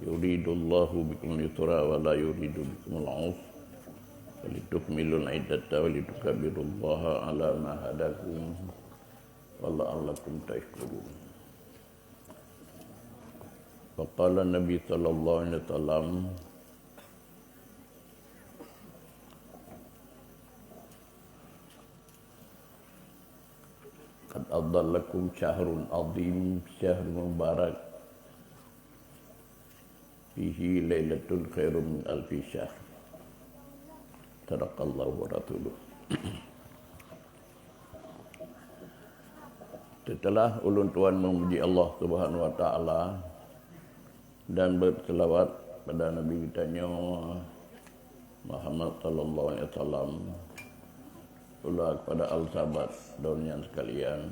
yuridullahu bikumul yusra wa la yuridu bikumul usra walitukmilul iddata walitukabbirullaha ala ma hadakum wa la'allakum tashkurun. Faqala Nabi sallallahu alaihi wasallam, qad adallakum syahrun azim, syahrun mubarak, fihi lailatul khairum min alfi syahr. Sadaqallahu wa rasuluh. Setelah ulun tuan memuji Allah Subhanahu wa taala dan berselawat pada Nabi kita Muhammad sallallahu alaihi wasallam, pula kepada al-sahabat daunnya sekalian.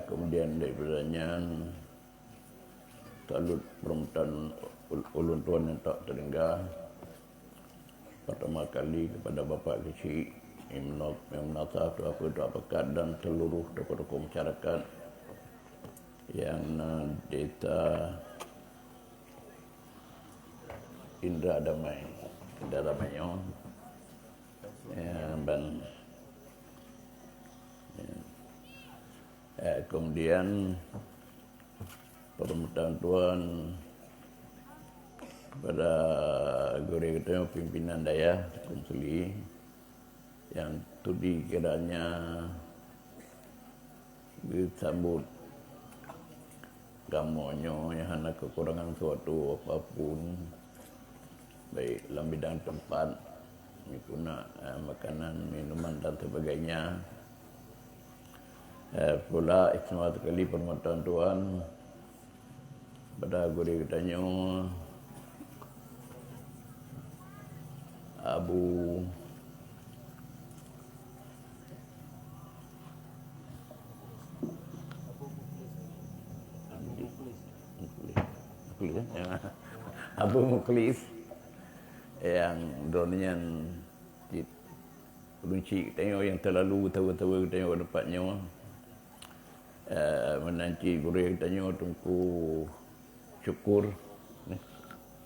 Kemudian daripadanya salut permintaan ulun tuan yang tak terhingga. Pertama kali kepada Bapak Kecik Imam Nasah, Tuan Pekat dan seluruh tokoh-tokoh masyarakat yang desa Indra Damai dan kemudian permintaan Tuan kepada guru kita pimpinan daya konsili yang tudi kiranya disambut gamonyo yang hanya kekurangan suatu apapun, baik dalam bidang tempat, mikuna makanan, minuman dan sebagainya. Pula istimewa sekali permintaan Tuan pada guru kita Abu Mukhlis yang dronian kunci tengok yang terlalu tahu-tahu tengok dapatnya menanti guru tanya tunggu syukur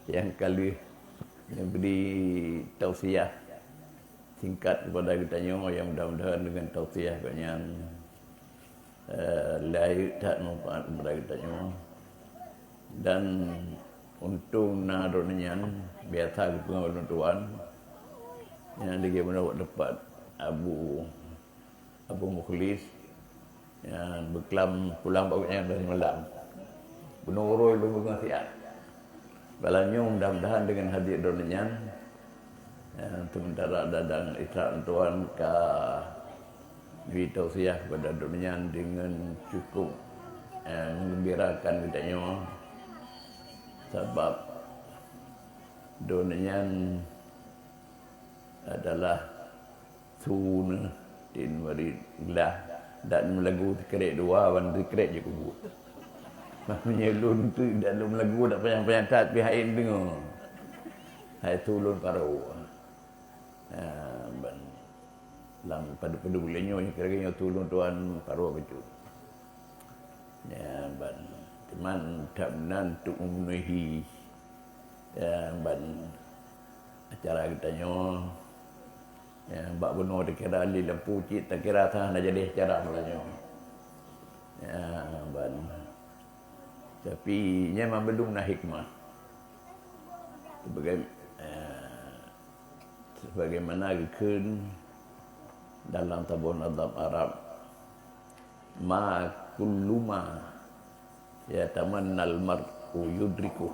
yang kali yang beri tausiah singkat kepada kita yang mudah-mudahan dengan tausiah banyak lahir tak manfaat kepada kita dan untuk nadonnya biasa kepengaruan Tuan yang dia mendapat dapat Abu Mukhlis yang berkelam pulang bagusnya dari malam penurui lu mengasihat balanya mudah-mudahan dengan hadir donannya sementara dadang Isra Tuan ke beri tausiah kepada donannya dengan cukup mengembirakan kita sebab donannya adalah sunnah din warilah dan melagu kerek dua wan kerek je kubur. Maksudnya lun tu dalam lagu tak panjang-panjang tak pihak ini dengar. Hai tu lun paru. Dalam pada bulannya yang kira-kira tu lun Tuan paru betul. Ya ban teman tak menantu memenuhi ban acara kita bak benar dikira ali lampu cik tak kira tah nak jadi acara mulanya. Ban tapi memang belum nak hikmah sebagaimana kan dalam tabun adab Arab ma kulluma ya tamannal mar'u yudriku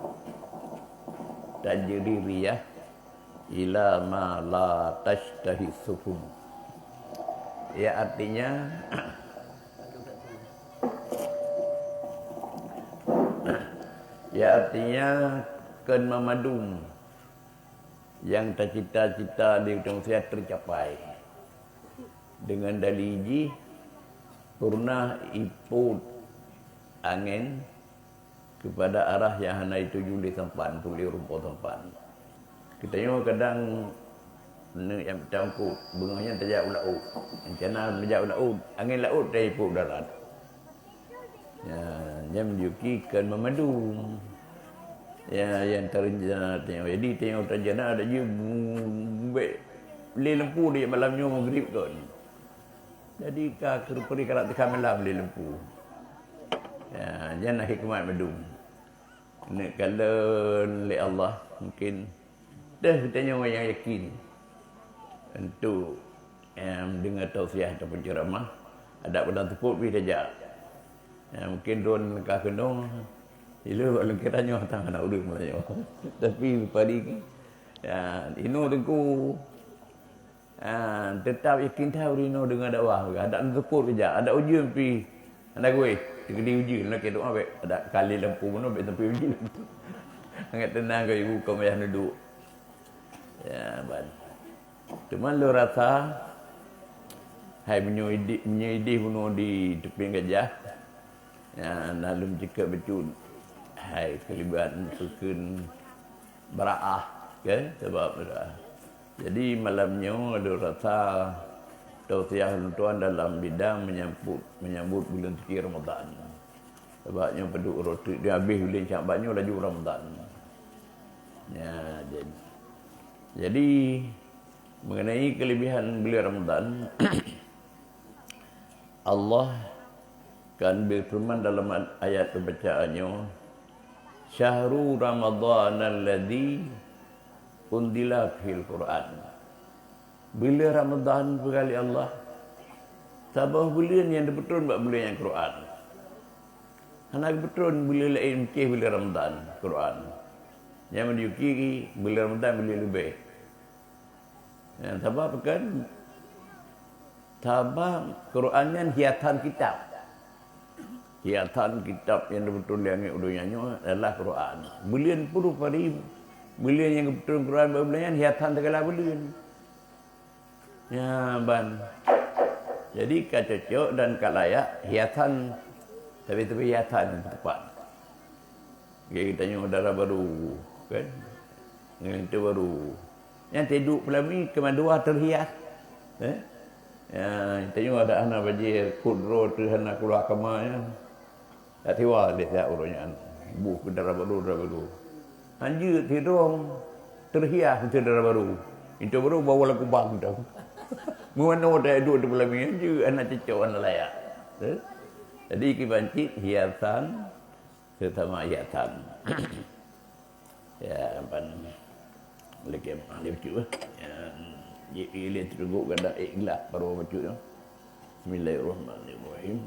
tajri riyah ila ma la tashtahi sufun, ya artinya kan memadum yang tak cita-cita di hujung saya tercapai dengan daliji pernah iput angin kepada arah yang hana itu juli tempat tuli rumput tempat. Kita kadang yang tangku bunganya terjak laut, rencana menjak laut, angin laut dari iput darat. Ya, yang menunjukkan memadu. Ya, yang terencana tengok. Jadi tengok terencana ada je beli lempu dia malamnya maghrib kan. Jadi kerupuri karat tekan malam beli lempu. Ya, jangan hikmat madu. Nak kalau oleh Allah mungkin dah tanya orang yang yakin untuk dengar tausiah ataupun ceramah ada pada tepuk pergi saja. Ya, mungkin don lekah kena ilu kalau kiranya tangan nak urut mulanya. Tapi padi ya ino dengku tetap yakin tahu rino dengan dakwah. Ada tepuk saja, ada ujian pi. Anda gue kena ujian nak doa baik ada kali lampu mana baik tapi ujian. Sangat tenang ke ibu kau yang duduk. Ya, ban. Cuma lu rasa hai menyuidi bunuh di tepi gajah. Ya, lalu jika betul hai kelibat sukun baraah kan sebab baraah. Jadi malamnya ada rasa tausiah tuan dalam bidang menyambut bulan suci Ramadan. Sebabnya penduduk roti dia habis bulan Syabannya laju Ramadan. Ya, jadi mengenai kelebihan bulan Ramadan Allah kan berfirman dalam ayat bacaannya Syahrul Ramadhan alladzi unzila fil Quran. Bila Ramadan berkali Allah sabah bulan yang betul bulan yang Quran. Anak betul bulan lain ke bulan Ramadan Quran. Yang menunjuki bulan Ramadan bulan lebih. Yang sabah kan sabah Quran yang hiatan kitab. Hiatan kitab yang betul yang udahnya adalah Quran. Bulan puluh hari bulan yang betul Quran bulan hiatan segala bulan. Ya ban. Jadi kacocok dan kalayak hiatan tapi hiatan tepat. Kita tanya darah baru kan. Yang itu baru. Yang tidur pelami kemandua terhias. Ya, tanya ada anak bajir kudro tu anak keluar kamar. Tak tiwa dia tak urutnya. Buh darah baru. Anjir tidur terhias itu darah baru. Itu baru bawa lagu bang tu. Mana ada duduk di belakang anjir anak cecok anak layak. Jadi kibancit hiasan sesama hiasan. Ya, pan lagi lucu ya. Ini terguk kada ikhlas baru baca tu. Bismillahirrahmanirrahim.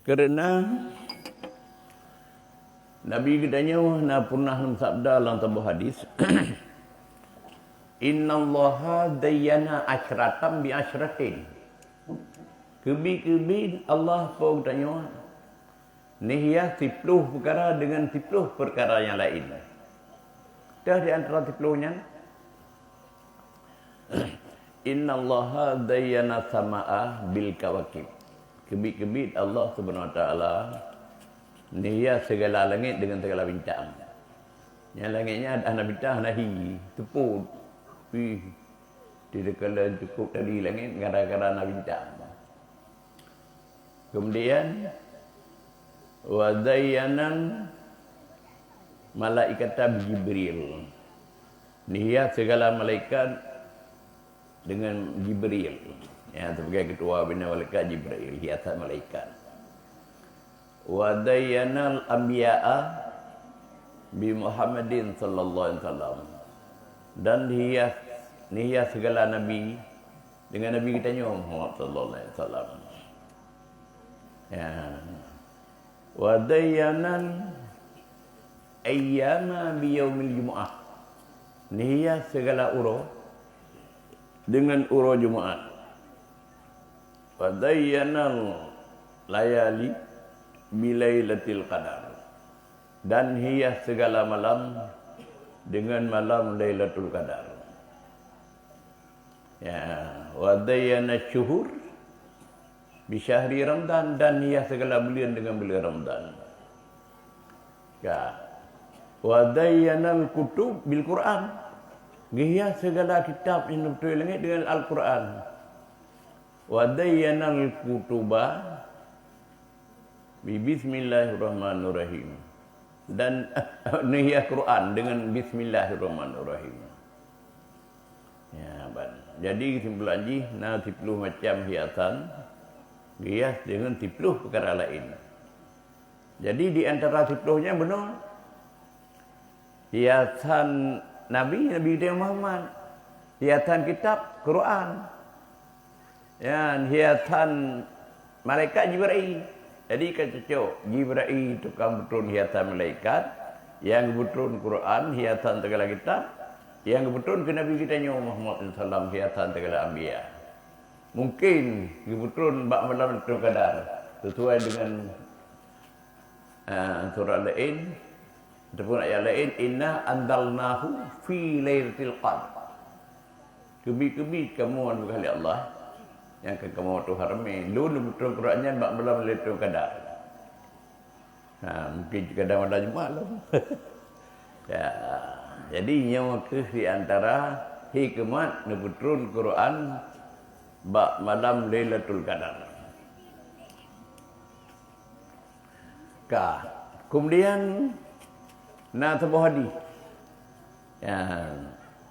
Kerana Nabi katanya pernah sabda dalam sebuah hadis Innallaha dayyana asyratan bi asyratin. Kebi Allah pun tanya nihya 10 perkara dengan 10 perkara yang lain. Dah di antara 10-nya Innallaha dayyana samaa bil kawakib. Kebi Allah Subhanahu wa taala nihya segala langit dengan segala bintang. Yang langitnya ada bintang nahi tepuk tidak kala cukup tadi langit gara-gara nak bintang. Kemudian wa zayyanan malaikat Jibril. Nihya segala malaikat dengan Jibril. Ya, sebagai ketua bina malaikat Jibril, hiasan malaikat. Wa zayyanal anbiya'a bi Muhammadin sallallahu alaihi wasallam. Dan hias segala nabi dengan nabi kita Muhammad sallallahu alaihi wasallam. Ya. Wa dayyanan ayyama bi yaumil jumu'ah. Hias segala uro dengan uro Jumaat. Wa dayyanal layali bi lailatul qadar. Dan hias segala malam dengan malam Lailatul Qadar. Ya, wa dayyana syuhur Bisyahri Ramadan, dan hias segala bulan dengan bulan Ramadan. Ya. Wa dayyanal kutub bil Quran. Hias segala kitab yang betul langit dengan Al-Quran. Wa dayyanal kutuba bi bismillahirrahmanirrahim. Dan hias Quran dengan bismillahirrahmanirrahim. Ya, ban. Jadi kesimpulan ji, na 10 macam hiasan hias dengan 10 perkara lain. Jadi di antara 10-nya benar hiasan Nabi kita Muhammad, hiasan kitab Quran, ya, hiasan malaikat Jibril. Jadi kan cocok Jibril tukang betul hiasan malaikat, yang betul Quran hiasan segala kitab, yang betul ke Nabi kita Muhammad SAW hiasan segala anbiya. Mungkin betul bak malam itu kadar sesuai dengan surah lain ataupun ayat lain, inna anzalnahu fi lailatul qadr. Kebi-kebi kamu anu kali Allah yang kamu tu harami lulu betul Qurannya bak malam lailatul qadar. Mungkin kadang ada Jumaat lah. Ya, jadi nyawa ke di antara hikmat betul Quran bak malam lailatul qadar. Kemudian sebuah hadis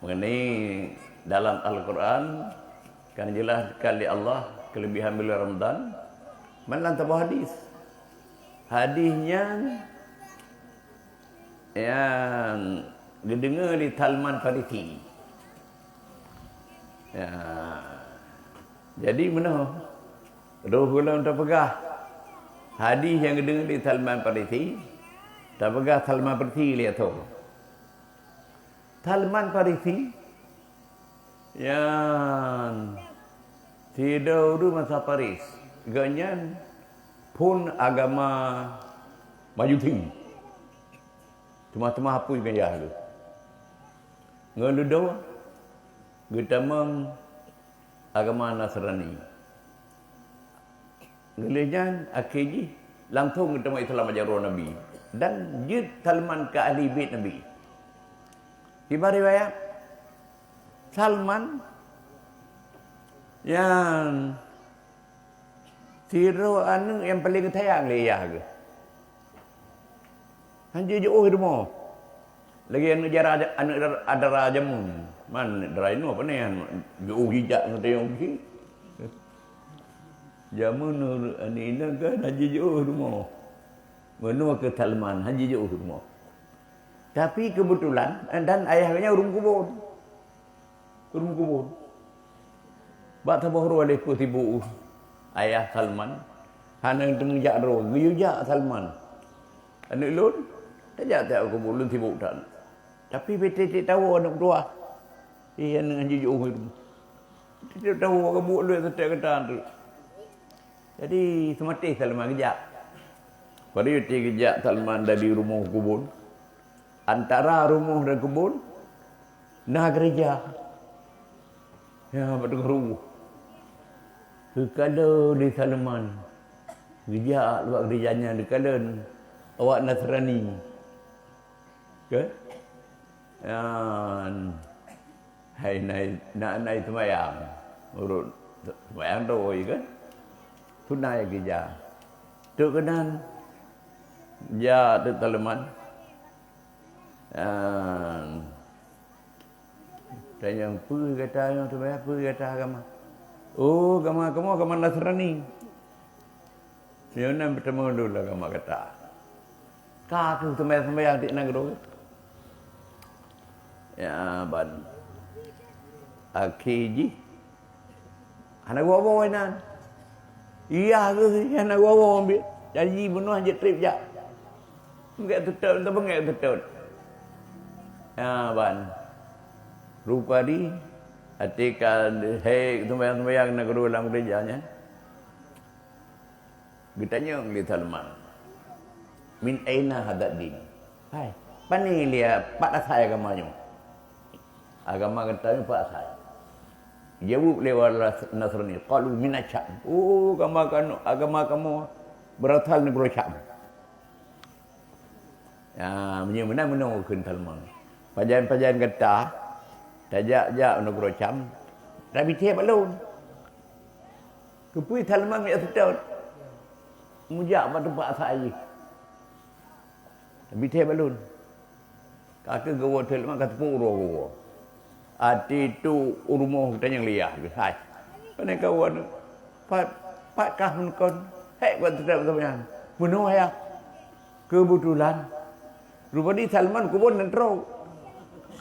mengenai dalam Al-Quran kan jelaskan oleh Allah kelebihan bulan Ramadan. Mana sebuah hadis. Hadisnya yang didengar di Salman Farisi. Ya. Jadi mana? Rohullah tak pegah. Hadis yang didengar di Salman Farisi. Tak pegah Salman Farisi lihat tu. Salman Farisi yang tidak masa Paris. Ganyan pun agama Majusi. Cuma-cuma apa yang gaya tu. Ngeludo getamang agama Nasrani. Ngelijan akhirnya langsung ketemu Islam ajaran Nabi. Dan jid Salman ke ahli bait Nabi. Tiba riwayat Salman yang tiro anu yang paling sayang leyah ke. Hanya jauh rumah. Lagi anu jara anu ada raja mun. Man drai nu apa ni jauh hijak ngate yang ki. Jamun ani nak kan hanya jauh rumah. Menua ke Salman, haji jauh rumah. Tapi kebetulan, dan ayahnya urung kubur. Urung kubur. Bak tabah ruang lepas tibu ayah Salman. Hana tengah jak ruang, giyujak Salman. Anak lun, tak jak tak kubur, lun tibu tak. Tapi betul tahu anak tua. Ia dengan haji jauh rumah. Tidak tahu kubur lu setiap ketan tu. Jadi semati Salman kejap. Pada itu kejap Salman dari rumah kubur. Antara rumah dan kubur, nah gereja. Ya, betul rumah. Kalau di Salman, gereja luar gerejanya kalau awak Nasrani. Ke? Hai naik sembahyang. Urut sembahyang tu kan? Tunai gereja. Tu kenan ya tu Salman. Tanya apa kata yang tu apa kata agama. Oh, agama Nasrani. Dia nak bertemu dulu agama kata. Kau tu sembahyang tik nak dulu. Ya ban. Akhirnya anak gua bawa nan. Iya ke anak gua bawa ambil. Jadi bunuh aja trip je. Enggak betul, tak enggak betul. Ya ban. Rupa di ketika hei sembahyang nak dulu dalam gerejanya. Ditanya oleh Salman. Min aina hadat din? Hai, pani lihat pak saya agamanya. Agama katanya pak saya. Jawab lewat Nasrani. Qalu minat Syam. Oh, agama kamu berasal negeri Syam. Ya, mana kun Salman. Pajan kata, tajak negeri Syam. Tapi tiap balon. Kepui Salman yang sedot. Mujak pada tempat saya. Tapi tiap balon. Kata gawa Salman kata pura gawa. Ati tu rumah kita yang liah. Hai. Kan kawan. Pak kahun kon. Hei buat tidak betul-betul. Bunuh ya. Kebetulan. Rupanya Salman kubun dan teruk.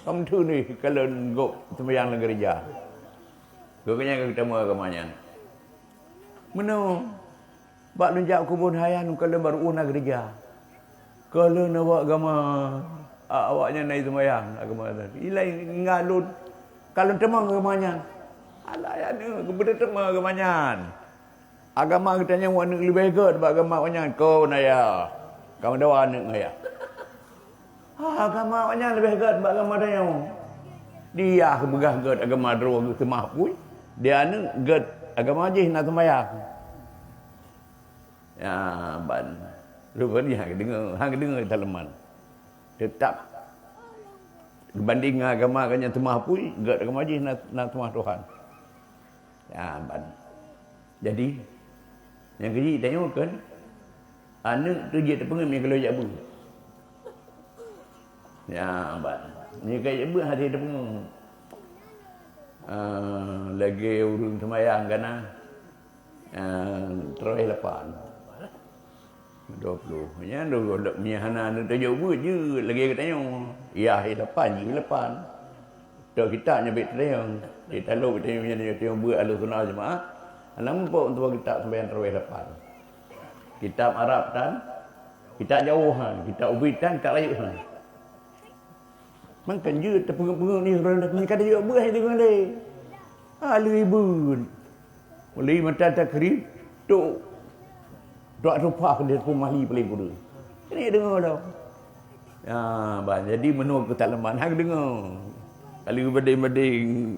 Kamu tu ni kalau go sembahyang dalam gereja. Goknya kita mau agamanya. Bunuh. Bak lunjak kubun hayan kalau baru una gereja. Kalau nak buat agama awaknya naik sembahyang agama tadi. Ilai ngalun. Kalau temang agamanya. Alah ya ni kebetul temang agamanya. Agama kita yang warna lebih baik agama orang kau naya. Kamu dah warna naya. Agama orang lebih baik agama dia. Dia kebegah gad agama dua semah pun. Dia ni gad agama je nak sembahyang. Ya ban. Rupanya hang dengar Salman. Tetap berbanding agama kan yang semah pun gad agama je nak semah Tuhan. Ya ban. Jadi yang kecil tengok kan anak tu dia terpengen yang kalau jabu. Ya ban. Ni kayak jabu hati terpengen. Lagi urung sembahyang kana. Terus lepas. 20. Nya dulu ni hana tu jabu je lagi katanya. Ya lepas je lepas. Tok kita nyebit terang. Kita lalu kita dia buat alus sunah jemaah. Nampak untuk kita sampai terawih depan. Kitab Arab dan kitab jauhan, kitab ubitan, kitab layuhan. Makan je terpengung-pengung ni orang dah punya kata juga buah itu kan dia. Alibun. Mulai mata takrib tu doa rupa dia pun mahli paling kuda. Ini dengar dah. Ya, jadi menurut ketalaman hang dengar. Kalau bading-bading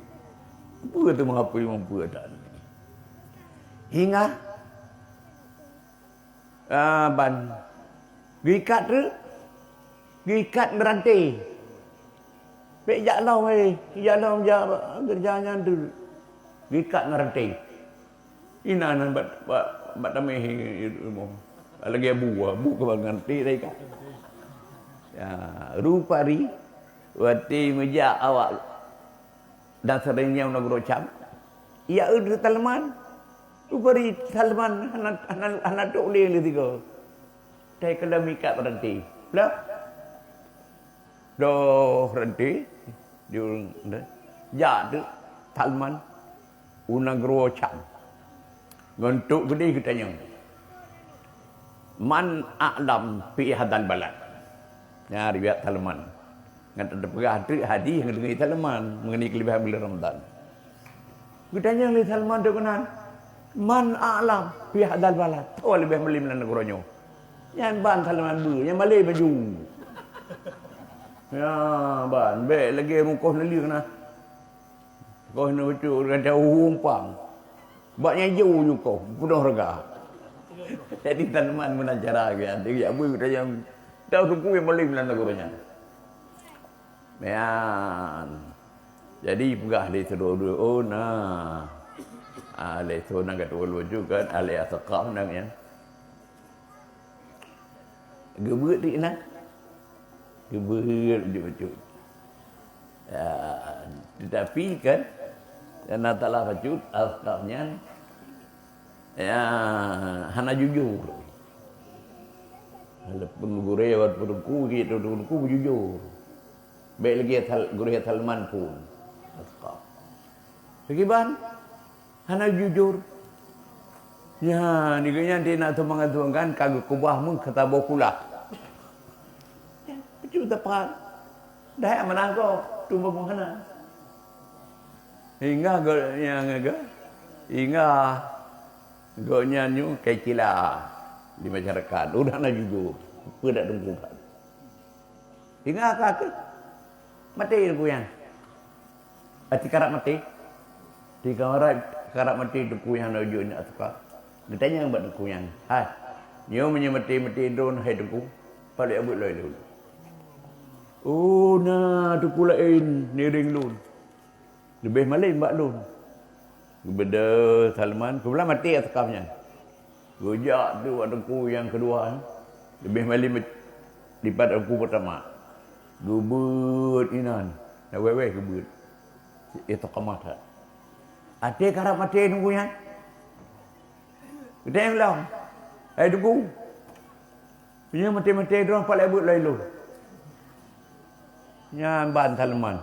apa tu mengapa mampu tak. Hingga ban gikat tu gikat merantai pek jalau jalau kerjanya tu gikat merantai ina nan bat tameh ilmu lagi abu ke nganti rai ya rupari wati meja awak dan seringnya negro Syam ia udah Salman Upari Salman anak dok le le tiga. Tai kala mikat berhenti. Lah. Doh berhenti. Dia ya tu Salman unagro Syam. Ngantuk gede katanya. Man a'lam fi hadal balad. Ya riwayat Salman. Ngata pegah tu hadis yang dengar Salman mengenai kelebihan bulan Ramadan. Katanya le Salman tu kenan. Man a'lam fi hadal balad. Oh lebih melim dalam negaranya. Yang ban Salman bu, yang Malay baju. Ya ban, baik lagi mukoh lali kena. Kau nak baca kata umpang. Baknya jauh juga, penuh rega. Jadi Salman menacara kan. Dia bu kita yang tahu suku yang melim dalam negaranya. Ya. Jadi pegah di seluruh oh nah. Alai sonang kat ulu juga alai asaqah nang ya. Gebut dik nak. Gebut betul. Ya, tetapi kan karena talah wajud asqahnya ya hana jujur. Walaupun guru lewat perungku gitu perungku jujur. Baik lagi guru Salman pun asqah. Sekiban hana jujur. Ya, ni kaya dia nak mengatakan kagak kubahmu kata bokulah. Ya, betul tepat. Dah mana kau tumbuh menghana. Hingga hingga gonya nyu kecila di masyarakat. Udah nak jujur. Tidak tunggukan. Hingga kakak mati aku yang. Ati karak mati. Di kamar karak mati tu kuyang nak ujuk nak tukar. Dia tanya buat tu kuyang. Hai, nyo mati drone hai tu ku. Balik abut loi dulu. Oh, nah tu ku lain niring lun. Lebih malin mbak lun. Beda Salman, kebelah mati atakamnya. Gojak tu waktu ku yang kedua. Lebih malin daripada aku pertama. Gubut inan. Nak wewe gubut. Itu kamata. Ate karap mati nunggunya. Kita yang bilang. Hai tunggu. Punya mati-mati dorang paling abut lalu. Nyan ban Salman.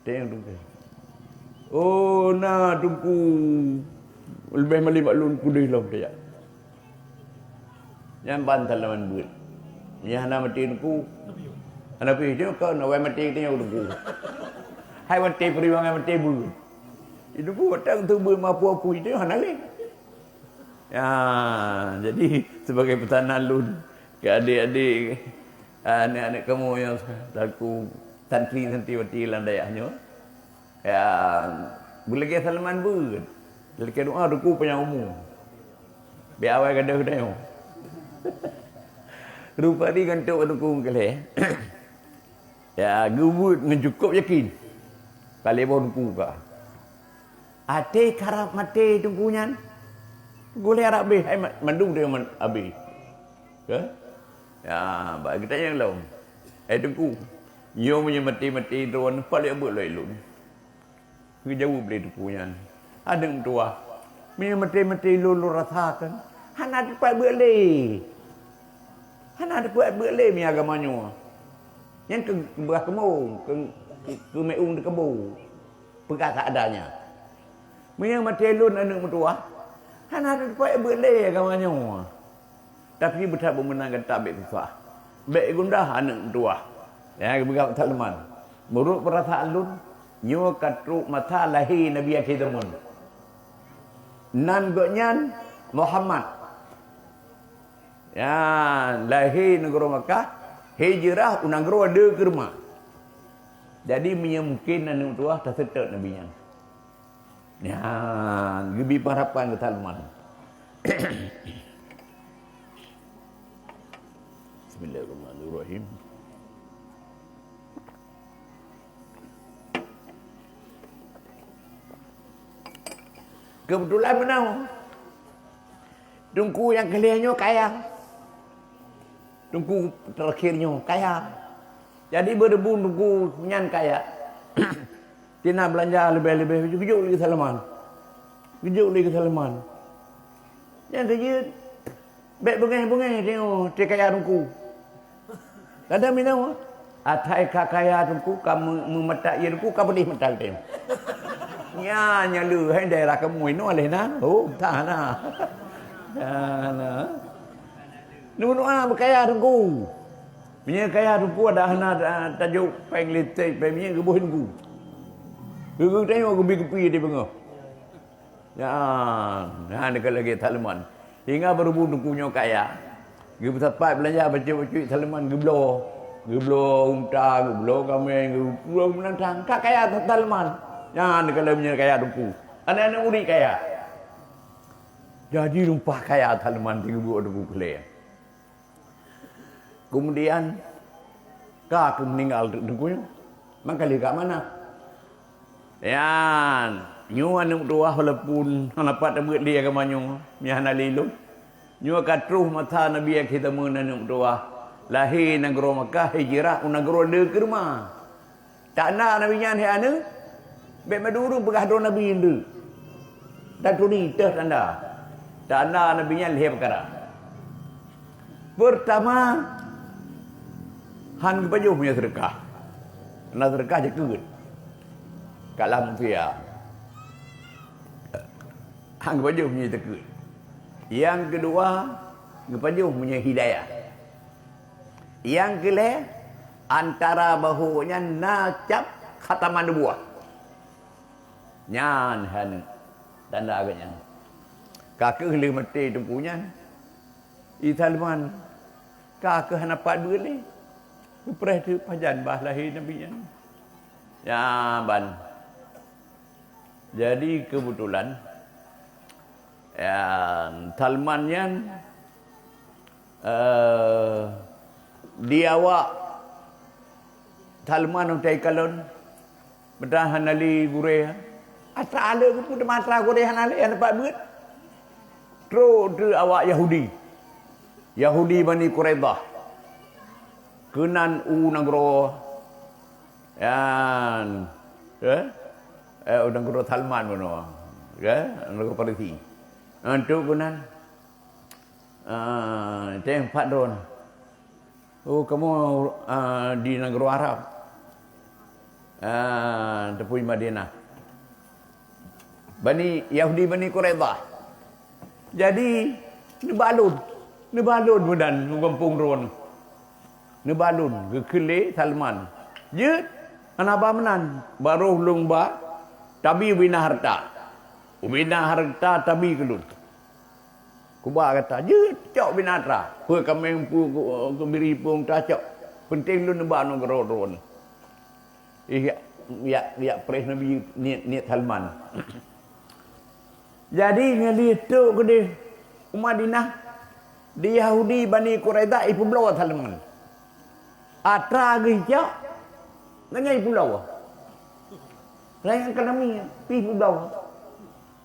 Tengok tunggu. Oh, nah tunggu. Lebih malin maklun kudih lah dia. Nyan ban Salman buat. Yang nak mati tunggu. Anak pergi tengok kau nak mati tengok tunggu. Hai mati periwangan mati buat. Itu pun datang tu bermapu-apu itu anak lain. Ya, jadi sebagai pesanan lun ke adik-adik anak-anak kamu yang aku santri-santriwati landayahnya. Ya, boleh ke Salman ber. Lagi doa duku panjang umur. Biar awal kada dah. Rupa ni gantuk duku kale. Ya, gubut mencukup yakin. Kali pun duku ka. Ate karap mati tunggunya. Boleh harap habis. Hai mandung dia habis. Ke? Ya, bagi kita yang lain. Tunggu. Yo punya mati-mati drone paling abut lain. Jauh boleh tunggunya. Ada tua. Punya mati-mati lulu rasakan. Hana dapat boleh. Hana dapat boleh mi agamanya. Yang ke belah kemu, ke meung de kebu. Perkata adanya. Punya mati lun anak tua. Hana dapat boleh agamanya. Tapi betul memenangkan tabik susah. Baik gundah anak tua. Ya, begal Salman. Menurut perasaan lun, nyo katruk mata lahir Nabi kita mun. Nan gonyan Muhammad. Ya, lahir negara Makkah, hijrah negara de kerma. Jadi mungkin anak tua tersetak nabinya. Ya, lebih harapan ke Salman. Bismillahirrahmanirrahim. Kebetulan benar. Tungku yang kaliannya kaya. Tungku terakhirnya kaya. Jadi berdebu tungku nyan kaya. Tina belanja lebih-lebih. Kejut lagi Salman. Kejut lagi Salman. Yang kejut. Baik bungai-bungai tengok. Dia kaya tungku. Kadang minum. Atai kakaya tungku. Kamu memetak ia tungku. Kamu boleh metak dia. Ya, nyalu hai daerah kamu ini oleh na. Oh, tak na. Nah. Nuan berkaya tunggu. Punya kaya tunggu ada hana tajuk penglitik, punya gebuh tunggu. Gebu tengok gebi-gebi di bengah. Ya, nah dekat lagi Salman. Hingga berhubung tunggunya kaya. Gebu tepat belanja baca-baca Salman geblo. Geblo unta, geblo kambing, geblo menantang. Kak kaya Salman. Jangan kalau punya kaya tunggu. Anak-anak murid kaya. Jadi rumpah kaya Salman 3,000 kelih. Kemudian kak meninggal tunggunya. Maka lihat mana? Ya, nyu anak tua walaupun dapat dapat dia ke manyo, miana lilu. Nyu katruh mata Nabi kita menanam tua. Lahir negara Makkah, hijrah negara de kerma. Tak nak Nabi nya he anu. Baik maduru pegah do Nabi indu. Dan tuni teh tanda. Tanda Nabi nya leh perkara. Pertama han kepajuh punya sedekah. Nak sedekah je keut. Kalam dia. Han kepajuh punya keut. Yang kedua, kepajuh punya hidayah. Yang kelih antara bahunya nacap khataman nubuah. Nyan han tanda agaknya. Kakak heli mati tunggunya. Salman. Kakak han dapat boleh. Pereh tu pajan bah lahir Nabi nya. Ya ban. Jadi kebetulan ya, Salmannya dia awak Salman utai kalon bertahan ali gureh atra ada ku matra gureh ali yang dapat duit terus awak Yahudi Bani Quraidah kenan negara yan negara Salman mana negara Parsi itu kenan tempat don kamu di negara Arab tepui Madinah Yahudi Bani Quraidah jadi ni balun mudan kampung ron ni balun ke kele Salman je anaba menan baru lumba tabi bina harta tabi kelun kuba kata je cok binatra pu kami pu kembiri pung ta cok penting lu nebak no ron ya pres nabi niat Salman jadi ngali tu gede Madinah di Yahudi Bani Quraidah ipu blow Salman atra geja ngai pulau lain kami pi pulau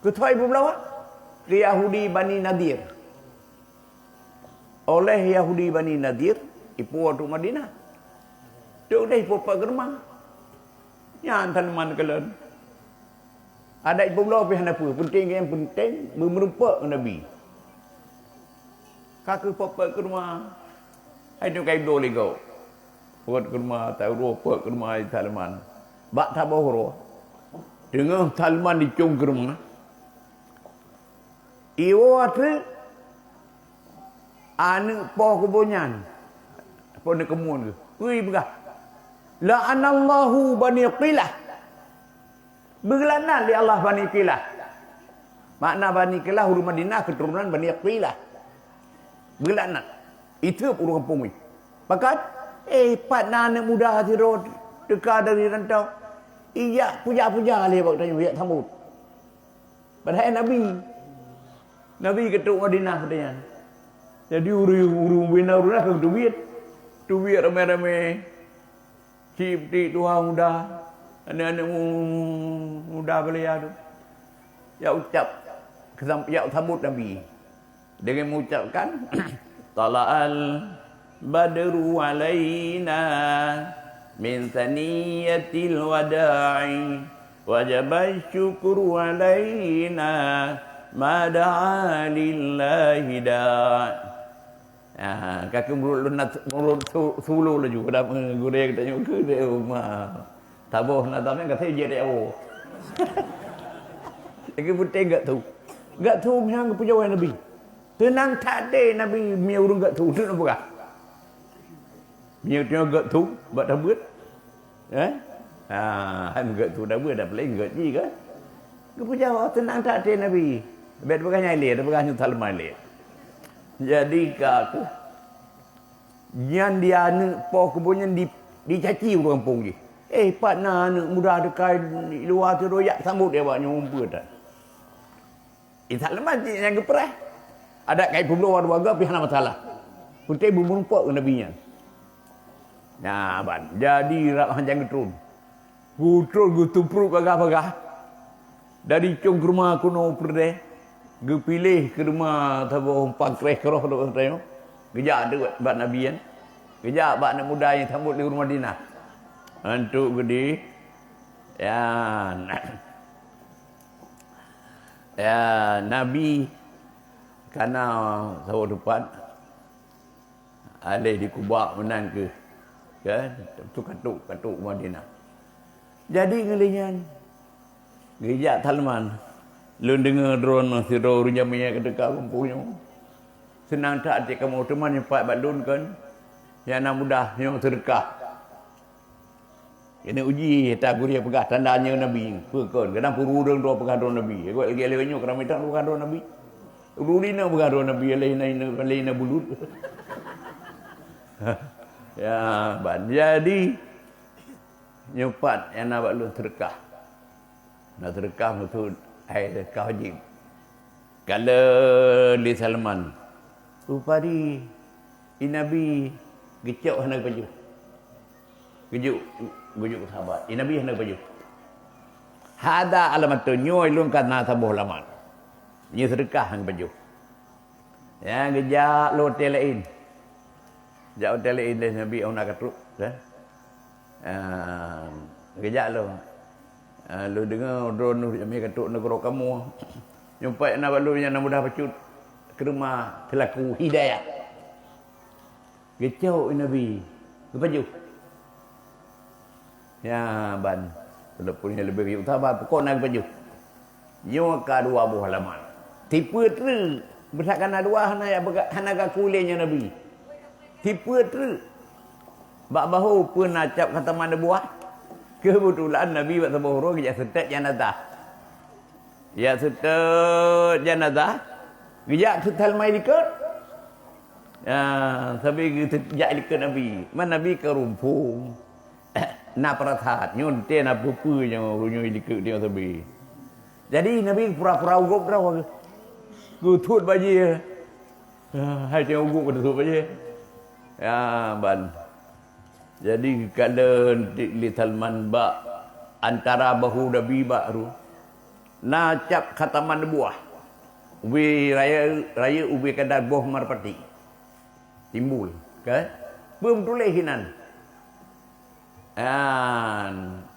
ketua ibu blow ke Yahudi Bani Nadir oleh Yahudi Bani Nadir ipu waktu Madinah tu dah ipu pagerma yang Salman kalian ada ibu belah pihak apa penting yang penting merupakan Nabi kakak papa ke rumah itu kayak dole kau buat ke rumah tahu rupa ke rumah Salman bak tabah dengan Salman dicung ke rumah iwa tu anak poh kebunyan poh nak kemun ke kui begah la'anallahu Bani Qilah berlaknat di Allah Bani Qilah makna Bani Qilah huruf Madinah keturunan Bani Qilah berlaknat itu urang kampung ni pakat pat anak muda hati dekat dari rantau iya puja-puja le bak tanya ya sambut padahal Nabi ketuk Madinah katanya jadi uru bina urang ke duit ramai-ramai cip di tua muda anak-anak muda belia tu ya ucap ya sambut Nabi dengan mengucapkan tala'al badru alaina min saniyatil wada'i wajaba syukru alaina ma da'a lillahi da' kakak mulut sulu lah juga dah gurih kita nyuka dia rumah tabuh nak tahu kata je dia lagi penting enggak tu yang pejawai Nabi tenang tak ada Nabi miau urang enggak tu apa miau tengok enggak tu buat dah buat enggak tu dah buat dah pelai enggak ji ke pejawai tenang tak ada Nabi bet baganya le dah baganya Salman le jadi aku yang dia anak poh kebunyan dicaci orang kampung je pat anak muda dekat luar tu royak sambut dia buat nyumpa tak Salman yang keperah ada kait puluh warga pihak masalah putih berumpak ke nabinya ban jadi rak hanjang getrun gutrul gutupruk agak-agak dari cung ke rumah kuno perde ge pilih ke rumah tabuh pakreh keroh tu katanya gejak tu buat nabian gejak buat anak muda yang sambut di rumah Madinah antuk gede ya Nabi karena sawah depan alih di Kubah menang ke tu katuk Madinah jadi ngelihan gejak Salman lu dengar drone siro rujamnya kedekat kampungnya senang tak adik kamu teman yang pak balun kan yang anak mudah yang sedekah ini uji tak guri pegah tandanya Nabi pekon kadang puru orang dua pegah Nabi aku lagi lewenyo keramitan pegah Nabi urulina pegah Nabi lain bulut ban jadi nyopat yang nak balun sedekah Nak sedekah betul air sedekah wajib. Kalau di Salman, upadi Nabi gecok hendak baju. Gujuk sahabat. Nabi hendak baju. Hada alamat tu nyoy lun kana sabuh laman. Nyi sedekah hang baju. Ya gejak lo telein. Jak telein dia Nabi nak katuk, kan? Gejak lo. Lu dengar drone nu kami katuk negara kamu. Nyumpai nak balunya nak mudah pecut ke rumah telaku hidayah. Gecok Nabi. Baju. Ya ban. Walaupun yang lebih utama pokok nak baju. Nyoka dua buah halaman. Tipu tu bersakan dua hanaga kulenya Nabi. Tipu tu. Bak bahu pun acap kata mana buah. Kebetulan Nabi buat sebuah huruf dia setet jenazah. Ya setet jenazah. Gejak setel mai dekat. Ya, sampai gejak dekat Nabi. Mana Nabi ke rumpung. Nak peratat. Nyonte nak pupu yang runyoi dekat dia sampai. Jadi Nabi pura-pura ugup dah. Gutut baju. Hai tengok ugup gutut baju. Ya, ban. Jadi kalau di Salman bak antara bahu Nabi baru nacap khataman buah. Ubi raya ubi kadar boh marpati. Timbul, kan? Belum tulis hinan.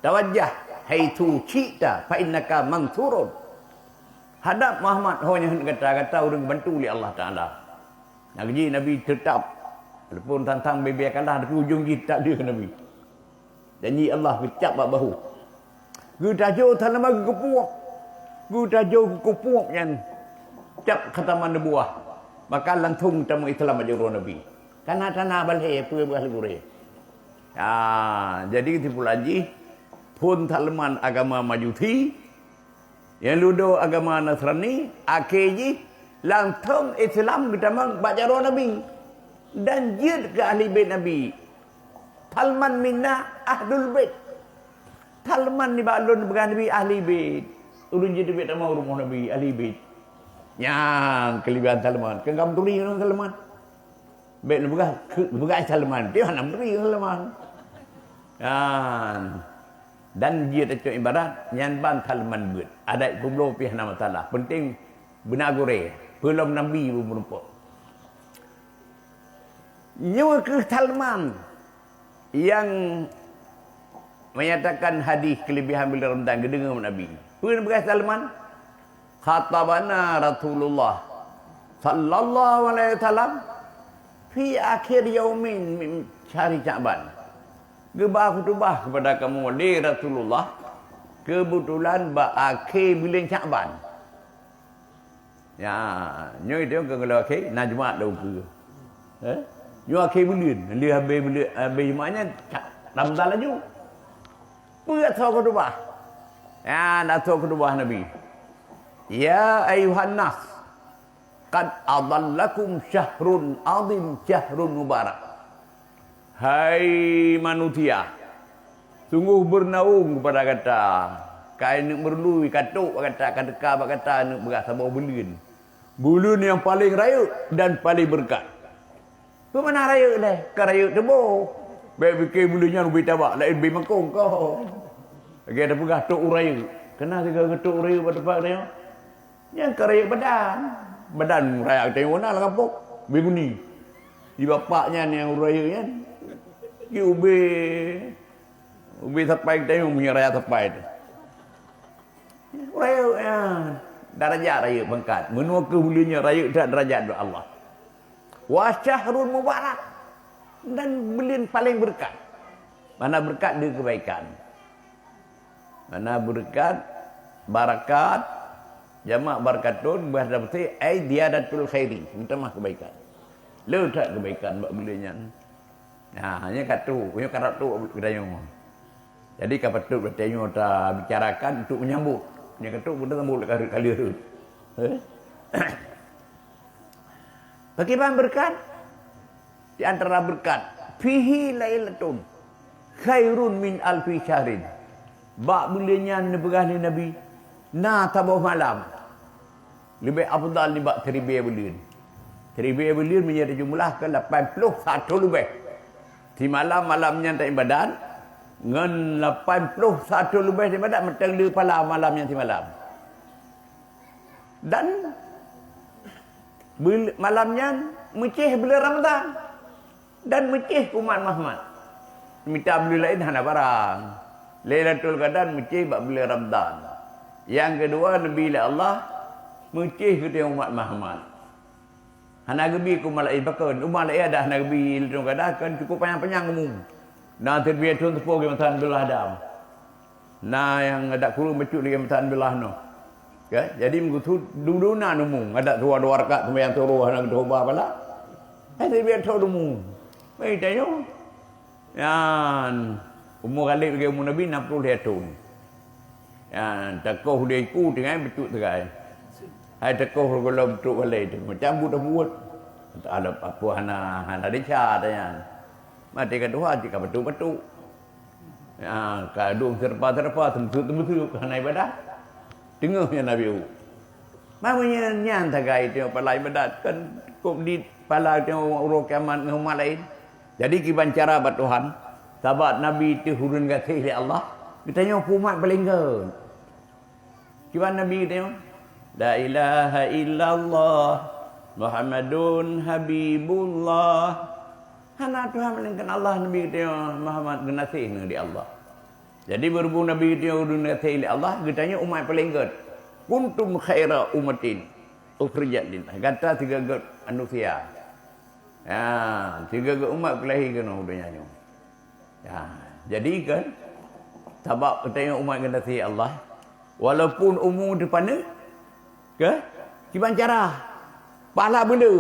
Tawajjah haitsu cita fa innaka mansurun. Hadap Muhammad hanya kata orang bantu oleh Allah Taala. Nabi tetap walaupun tantang bebiakanlah tapi ujung kita dia ke Nabi. Janji Allah kecap bak bahu. Gutajo tanama kepuak. Gutajo kepuak yang cap khataman buah. Maka langsung tamu Islam ajur Nabi. Karena tanah balhe apa bahal gure. Jadi tipu lagi pun Salman agama Majusi yang ludo agama Nasrani akhirnya langsung Islam kita baca Nabi. Dan dia ke ahli bait Nabi. Salman minna ahlul bait. Salman ni balun bukan Nabi ahli bait. Ulun jadi bait sama rumah Nabi ahli bait. Yang kelebihan Salman. Kengam tuli orang Salman. Bait bukan Salman. Dia nak beri Salman. Dan dia tak ibarat yang ban Salman buat. Ada belum pihak nama salah. Penting benar gore. Belum Nabi pun merupakan. Nyawa ke Salman yang menyatakan hadis kelebihan bila Ramadan kedengar Nabi. Pun berkata Salman, khatabana Rasulullah sallallahu alaihi wasallam fi akhir yaumin min syahri Sya'ban. Gebah khutbah kepada kamu di Rasulullah kebetulan akhir bulan Sya'ban. Ya, nyoy dia kalau akhir nak Jumaat dah ke. Yo akhir bulan, dia habis Jumaatnya Ramadan laju. Puat tahu khutbah. Ya, dah tahu khutbah Nabi. Ya ayuhan nas, qad adallakum syahrun azim, syahrun mubarak. Hai manusia, sungguh bernaung kepada kata kain nak merlui katuk kata nak beras sabah bulan. Bulan yang paling raya dan paling berkat. Mana raya dah? Ke raya tebo. Baik fikir bulannya lebih tabak, lain lebih mangkung kau. Lagi ada pegah tok raya. Kena juga tok raya pada tempat dia. Yang ke raya badan raya tengok nak kampung. Beguni. Di bapaknya ni yang raya kan. Ki ubi sampai tengok punya raya sampai tu. Raya darajat raya bengkat. Menua ke bulannya raya tak darajat doa Allah. Wa syahrul mubarak, dan bulan paling berkat. Mana berkat dia kebaikan. Mana berkat barakat jamak barakatun bahasa betul ai diadatul khairi, minta mah kebaikan. Letak kebaikan buat bulannya. Hanya katu, punya karat tu kita Jadi kapatut bertanya ta bicarakan untuk menyambut. Punya katu pun sambut kali tu. Bagaimana berkat? Di antara berkat, fihi lailatun khairun min alfi syahrin. Bak bilanya neberah ni Nabi. Na tabuh malam. Lebih afdal ni bak 1000 bulan. 1000 bulan menjadi jumlah ke 81 lebih. Di malamnya tak ibadat. Ngan 81 lebih di ibadat. Mentang dia pala malamnya di malam. Dan malamnya mecih bulan Ramadan. Dan mecih umat Muhammad. Minta beli lain hana barang. Lailatul Qadar mecih bab bulan Ramadan. Yang kedua Nabi Allah mecih kita umat Muhammad. Hana gebi ku malai bakon. Umat lain ada hana gebi Lailatul Qadar kan cukup panjang-panjang umum. Nah terbiar tuan tepuk ke matan belah Adam. Nah yang ada kurung becuk di matan belah no. Ya, jadi mengkutu duduna umum. Ada dua rakaat sembahyang turuh hana doba pala. Terbiar tu umum. Baik tayo. Yan umur kali bagi umur Nabi 60 tahun. Yan takoh dia ikut dengan betul terai. Hai takoh kalau betul kali tu macam budak buat. Ada apa hana deca yan. Mati kedua jika betul-betul. Ya kadung terpa temu hana ibadah. Dengarnya Nabi. Mamanya nyan tagai tu palai ibadat kan kok di pala tu urut kiamat dengan umat lain. Jadi kiban cara buat Tuhan, sahabat Nabi itu hurun kasih oleh Allah. Kita tanya umat paling kan. Kiban Nabi tanya, La ilaha illallah Muhammadun Habibullah. Hana Tuhan melingkan Allah Nabi tanya Muhammad genasih di Allah. Jadi berhubung Nabi tanya hurun kasih oleh Allah, kita tanya umat paling kan. Kuntum khaira umatin ukhrijat lin. Kata 3 god manusia. Ya, 3 umat kelahi kena udahnya. Ya, jadi kan sebab katanya umat kena si Allah walaupun umur depan ni ke kiban cara pahala benda.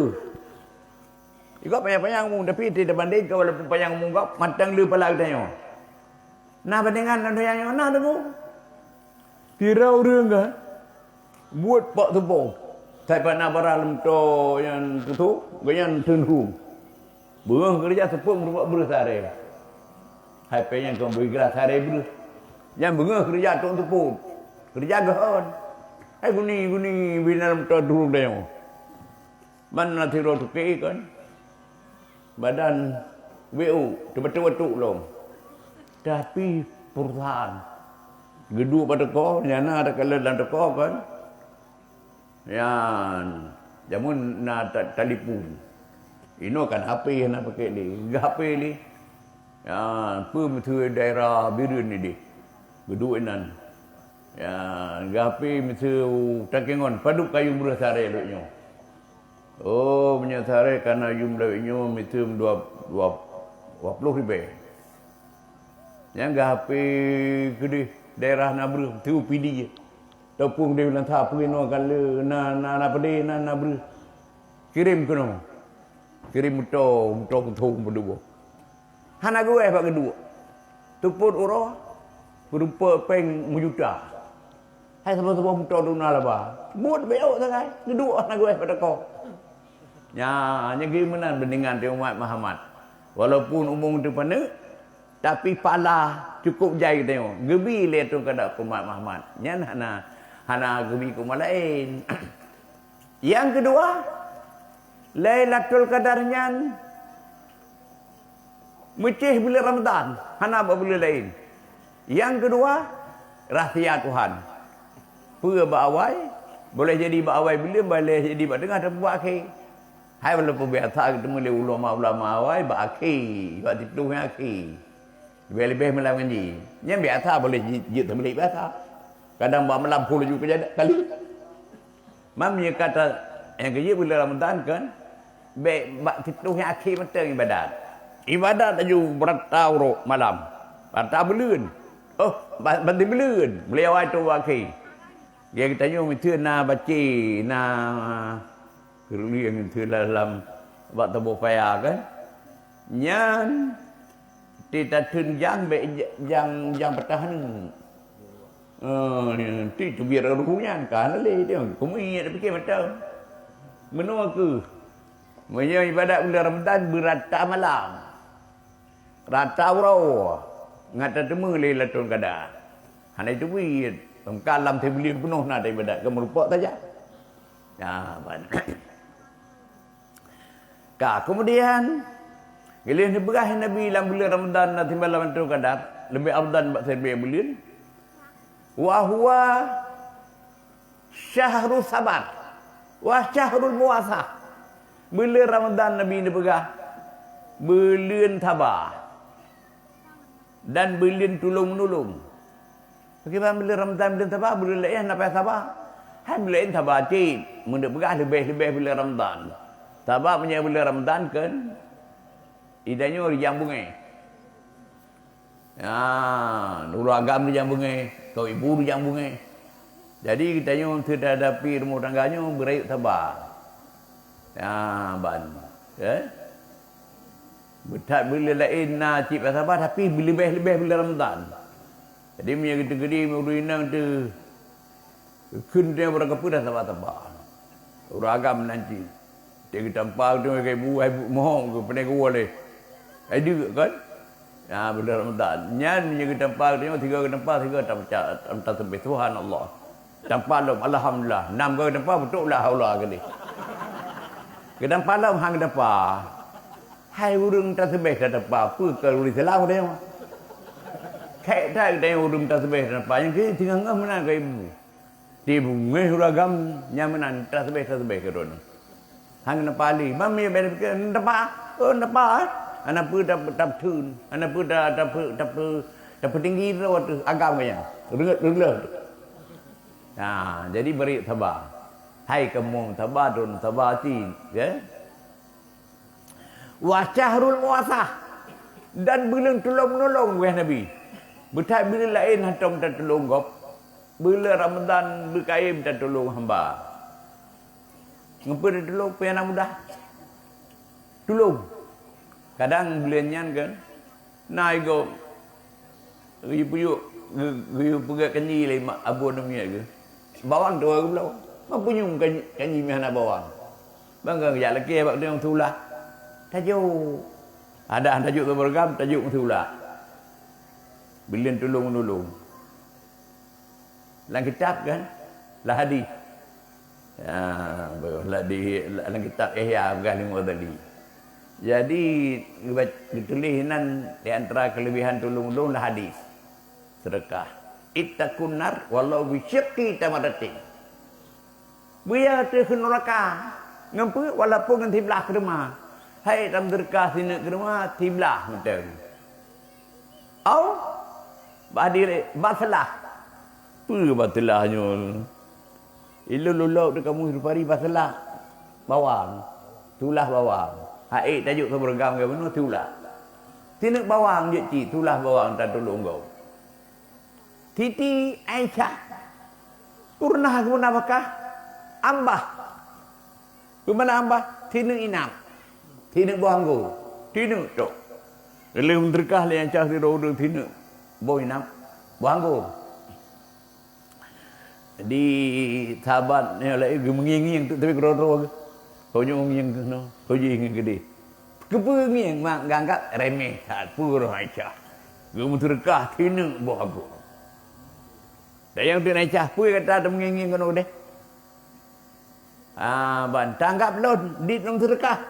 Ikut panjang-panjang umur tapi tidak banding ke walaupun panjang umur kau matang dia pala katanya. Nah bandingan katanya nah tu. Tirau dia kan buat pak tepung. Saya pernah beralam tu yang tu, yang tenhu. Buang kerja tepung berbuat bersare. Hai pengen kau beri gelas sare ber. Yang bunga kerja tu tepung. Kerja gahon. Hai guni binalam tu dulu dia. Mana tiro tu kan. Badan WU betul-betul long. Tapi perusahaan gedung pada kau, nyana ada kalau dalam kau kan. Yan, jamun na telefon. Ino kan HP nak pakai ni. HP ni. Ya, pembetul daerah Birun ni di. Geduinan. Ya, HP betul takengon paduk kayu murah sare loknyo. Oh, punya sare karena jumlah loknyo betul 20 ribu. Yang HP gede daerah Nabru tu PD je. Tepung dia bilang tak pergi no kala na pede na ber kirim ke no kirim motor berdua hana gue pak kedua tuput uro berupa peng mujuta hai sebab motor tu na laba buat beo sangai kedua hana gue pada kau nya gimana bandingan dengan umat Muhammad walaupun umur depan ni tapi pala cukup jai tengok gebi le tu kada umat Muhammad nya hana gebi umat lain. Yang kedua, Lailatul Qadarnya mecih bulan Ramadan, hana bulan lain. Yang kedua, rahsia Tuhan. Pura bawai, boleh jadi bawai bila, boleh jadi tengah dan buat akhir. Hai walaupun biasa ketemu oleh ulama-ulama awai, buat akhir, buat itu yang akhir. Lebih-lebih malam ngaji. Yang biasa boleh jit terbalik biasa. Kadang buat malam puluh juga kali. Mamnya kata yang kerja bulan Ramadan kan, baik bak itu yang akhir mentang ibadat. Ibadat aju beratau malam. Beratau bulan. Oh, bantu bulan. Beliau itu akhir. Dia tanya itu na baca na kerulian itu dalam waktu bopaya kan. Nyan tidak tunjang yang bertahan. Ti tu biar ruhnya kan le dia. Kamu ingat fikir macam menua ke. Punya ibadat bulan Ramadan berata malam. Rata urau. Ngata temu Lailatul Qadar. Hanya itu kalam terbeli penuh nak daripada kemerupok saja. Ya, kemudian gilih ni berah Nabi dalam bulan Ramadan nanti malam itu kadar lebih afdal buat saya bulan. Wa huwa syahrul sabar wa syahrul puasa. Bulan Ramadan Nabi ni berah bulan sabar dan bulan tolong-menolong. Bagaimana bulan Ramadan bulan sabar, bulan lain apa sabar? Hai bulan sabar cik, mun berah lebih bulan Ramadan. Sabar punya bulan Ramadan kan idanya yang bunga. Ya, nurul agam yang bunga, kau ibu yang bunga. Jadi kitanya sudah hadapi rumah tangganya berayu sabar. Ya, ban. Ya. Betat bila lain nak cip sabar tapi lebih bulan Ramadan. Jadi punya gede-gede murinang tu kunnya berapa dah sabar-sabar. Nurul agam nanti. Dia tampal tu kayak ibu mohon ke pernah gua leh. Ada kan? Ya bulan Ramadan. Nyan punya tampal dia 3 tampal 3 tasbih subhanallah. Tampal alhamdulillah. 6 ke tampal betul lah Allah kali. Ke tampal hang dapat. Hai urung tasbih dapat apa kalau Islam dia. Kayak dah dia urung tasbih dapat yang ke tinggal ngam mana ke ibu. Di bunga huragam nyamanan tasbih ke don. Hang napali mami ber ke dapat. Oh dapat. Anak pun dapat tun, anak pun dapat tinggi tu agamanya, rendah. Nah, jadi beri sabar. Hai kamu sabar don sabar cin, ya. Wa syahrul puasa dan bulan tolong-menolong wahai Nabi. Betul bulan lain hatam tak tolong gop. Bulan Ramadan berkaim tak tolong hamba. Ngapa dia tolong payah mudah? Tolong. Kadang bulannya kan naik go ribu pergi kanyi le abu namanya ke bawang tu aku belau apa nyung kanyi mana bawang bangga ya laki bak dia tulah tajuk ada tajuk tu beragam tajuk tulah bulan tolong-menolong dalam kitab kan lah hadis dalam kitab Ihya Ghazali Ghazali. Jadi ditulisan di antara kelebihan tolong-menolong lah hadis sedekah. Ittaqun nar walau bi syiqqi tamaratin. Biar tu ke neraka. Ngapa walaupun dengan tiblah ke rumah. Hai dalam sedekah sini ke rumah tiblah macam. Au badir basalah. Apa basalahnya? Ilululuk tu kamu rupari basalah bawang. Tulah bawang. Hai tajuk ke beragam ke mana tulah. Tinak bawang je ci, tulah bawang tak tolong kau. Titi Aisyah. Pernah ke mana bakah? Ambah. Ke mana ambah? Tinak inam. Tinak bawang kau. Tinak tu. Dalam terkah yang cah di roda tinak bawang inam. Bawang kau. Di sahabat ni lagi mengiang-ngiang tu tapi kero-kero ke. Kau nyong yang kena, kau yang gede. Kepengiang mak ganggap remeh saat pura Aisyah. Kamu terkah tina buah aku. Dan yang tu Aisyah pun kata ada mengingat kena deh. Ban tanggap lon di dalam terkah.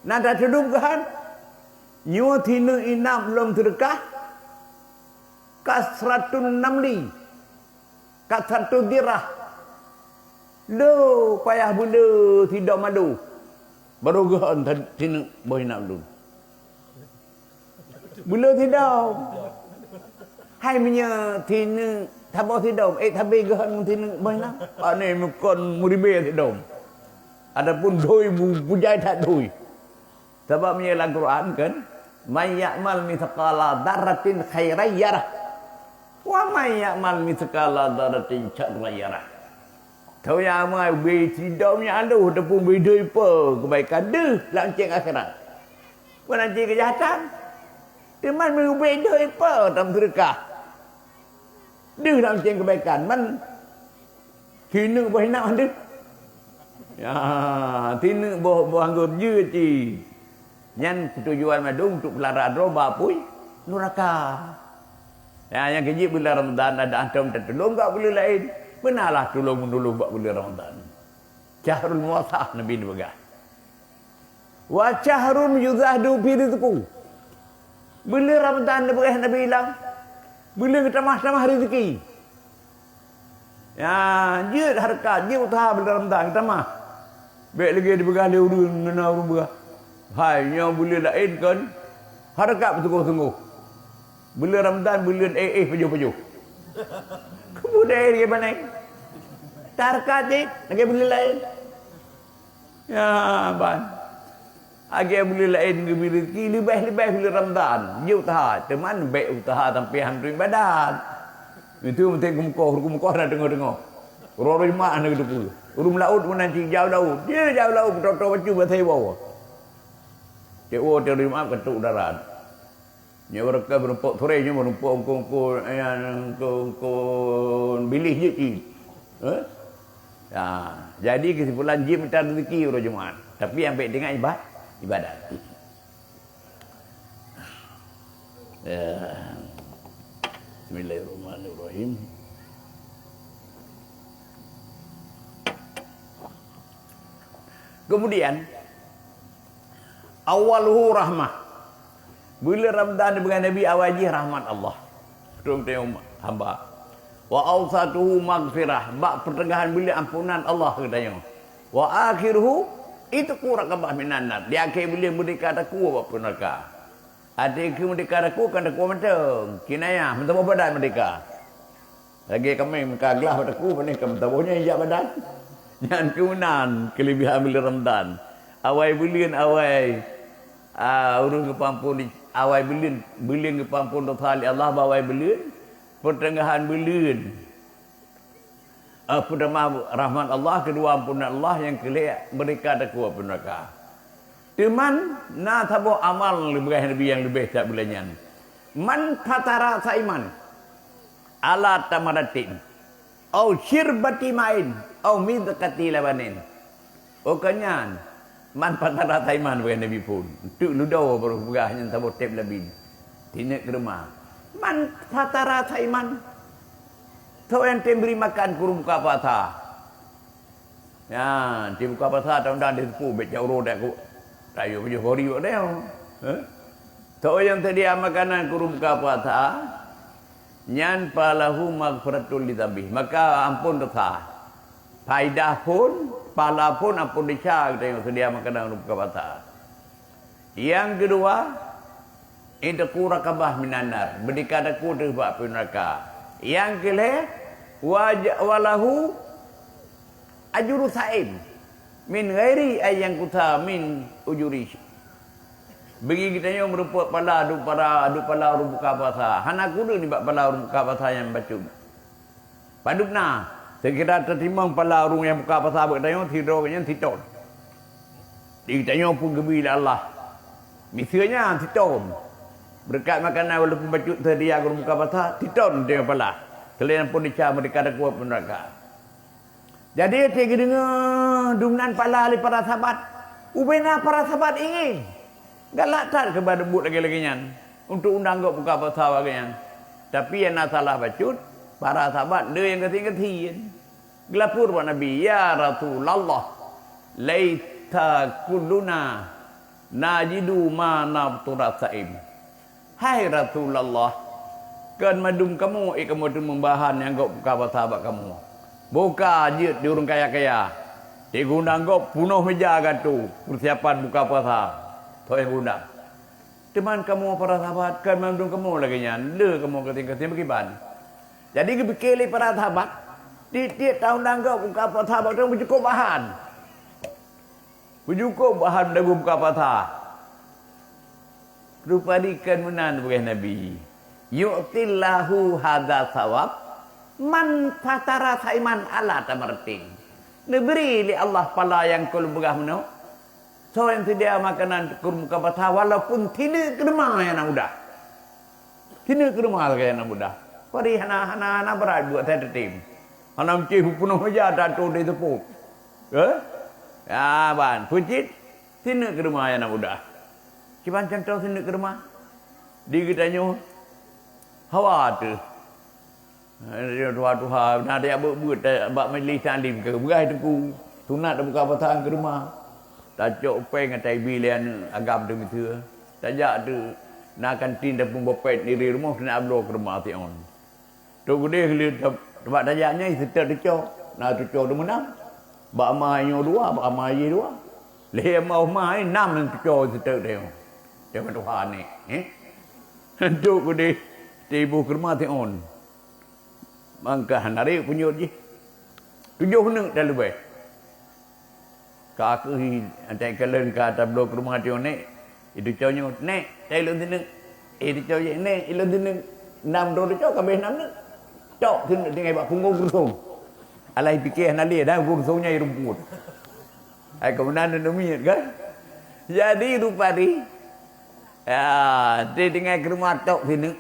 Nada cedung kan? Nyu tina inap belum terkah. Kasratun namli. Kasratun dirah. Lo payah bunda tidak madu. Baru gahan tina boy nak dulu. Bula tidak. Hai punya tina tabau tidak. Tapi gahan tina boy nak. Ni bukan muribe tidak. Adapun doi bujai tak doi. Sebab punya dalam Quran kan. Man ya'mal mithqala dzarratin khairan yarah. Wa man ya'mal mithqala dzarratin syarran yarah. Tahu yang amai tidak punya aluh ataupun beda apa kebaikan dia lancing akhirat. Bukan lancing kejahatan. Dia man beda apa dalam sedekah. Dia lancing kebaikan. Man tina buah hinak dia. Ya, tina buah anggur je ci. Yang tujuan madung untuk pelaran roba pun neraka. Ya, yang kecil bulan Ramadan ada antum tertolong tak boleh lain. Benarlah tolong menolong buat bulan Ramadan. Syahrul muwasah Nabi ni begah. Wa syahrun yuzahdu fi rizqu. Bulan Ramadan ni begah Nabi bilang. Bulan ketamah-tamah rezeki. Ya, dia harkat, dia usaha bulan Ramadan ketamah. Baik lagi dia begah dia urun nana urun begah. Hai, yang bulan lain kan harkat betul-betul. Bulan Ramadan, bulan pejuh-pejuh. Kemudian dia mana? Tarkat je, lagi bulan lain. Ya, ban. Lagi bulan lain rezeki lebih-lebih bulan Ramadan. Dia usaha, teman baik usaha sampai hantu ibadat. Itu mesti kumkoh nak dengar-dengar. Orang rumah nak dulu. Urung laut pun nanti jauh laut. Dia jauh laut betul-betul baju bahasa bawah. Dia dari rumah ketuk darat. Nya mereka berumpuk torenya berumpuk ko bilih je i. Ya, jadi kesimpulan je minta rezeki orang Jumaat. Tapi yang baik dengan ibadat. Ya. Bismillahirrahmanirrahim. Kemudian awaluhu rahmah. Bila Ramadan dengan Nabi awaji rahmat Allah. Betul tengok hamba. Wa awsatuhu maghfirah. Bak pertengahan bila ampunan Allah katanya. Wa akhiruhu itu kuraqabah minan nar. Di akhir bila merdeka taku apa neraka. Ada ke merdeka taku kan taku macam kinayah mentah badan merdeka. Lagi kami mengaglah taku ni kemtabohnya hijab badan. Yang kemunan kelebihan bila Ramadan. Awai bulan awai urung kepampun awai bulan kepampun Tuhan Allah bawai bulan pertengahan bulan pertama rahmat Allah, kedua ampunan Allah, yang kelima mereka takwa neraka. Teman na tabo amal lebih Nabi yang lebih tak bulannya. Man fatara saiman ala tamaratin au syirbati main au midqati labanin. Okanya man fatara saiman bukan Nabi pun. Tu ludo baru begahnya tabo tep labin. Tinek ke rumah. Man fatara saiman. Tahu yang beri makan kurung buka patah. Ya, dia buka patah tahun-tahun dia sepuh bet jauh dah aku. Tayo punya hori buat dia. Tahu yang tadi makanan kurung buka patah. Nyan palahu maghfiratul lidzambih. Maka ampun dosa. Faidah pun, pala pun ampun dosa kita yang sedia makanan kurung buka patah. Yang kedua, itu kuraqabah minanar. Berdikah aku terbuat neraka. Yang kelih walahu ajru saim min ghairi ayang kuta min ujuri. Bagi kita yang merupakan pala adu pala buka puasa. Hana kudu ni bak pala buka puasa yang bacu. Padupna sekira tertimbang pala urung yang buka puasa bak tanya tidurnya titon. Ditanya pun gembira Allah. Misalnya titon. Berkat makanan walaupun bacut sedia kurung buka puasa, titon dia pala. Kalian pun dicah mereka ada kuat neraka. Jadi saya dengar dumnan pala oleh para sahabat. Ubena para sahabat ingin galak tak kepada but lagi-lagi nyan untuk undang kau buka puasa bagian. Tapi yang nak salah bacut para sahabat dia yang keting-keting. Gelapur Pak Nabi, ya Rasulullah, laita kulluna najidu ma nabturat saim. Hai Rasulullah, kan madum kamu, kamu tu membahan yang kau buka sahabat kamu. Buka je di orang kaya-kaya. Dia guna kau punuh meja tu persiapan buka puasa. Tuh yang guna. Teman kamu para sahabat, kan madum kamu lagi nyan, le kamu keting-keting bagaimana? Jadi kepikir para sahabat, tiap tahun kau buka puasa sahabat tu bercukup bahan. Bercukup bahan dagu buka puasa. Rupadikan menan bukan Nabi. Yu'tillahu hadza sawab man fatara saiman ala tamartin. Diberi li Allah pala yang kul begah meno. So yang sedia makanan kurung buka puasa walaupun tidak ke rumah yang mudah. Tidak ke rumah yang mudah. Pari hana berat buat saya tim. Hana mesti penuh aja datu di tepuk. Ya ban, pucit tidak ke rumah yang mudah. Cuman contoh sini ke rumah. Dia kitanya Hawa tu. Tuhan nak dia buat bak majlis taklim ke berai tu sunat dah buka patang ke rumah. Tak cok peng atai bilian agam tu mitu. Tak jak tu nak kantin dah pun bopet diri rumah kena ablo ke rumah ti on. Tu gede kali tempat tajaknya setet tu cok. Nak tu cok tu menang. Bak mayo dua, bak mayo dua. Le mau mai enam tu cok setet dia. Dia Tuhan ni. Tu gede tibu ke rumah ti on. Mangka hanari punyut je. 7 นึงdah lebih. Ka aku antai kalen ka tablo ke rumah dia ni. Itu conyo nek tai lun tineng. Itu conyo nek ilun tineng 6 do cok kabeh 6 นึง. Cok tineng dengan bak punggung kurusung. Alai fikir hanali dah kurusungnya rumput. Ai kemudian demi kan. Jadi rupa ni dia dengan ke rumah cok tineng.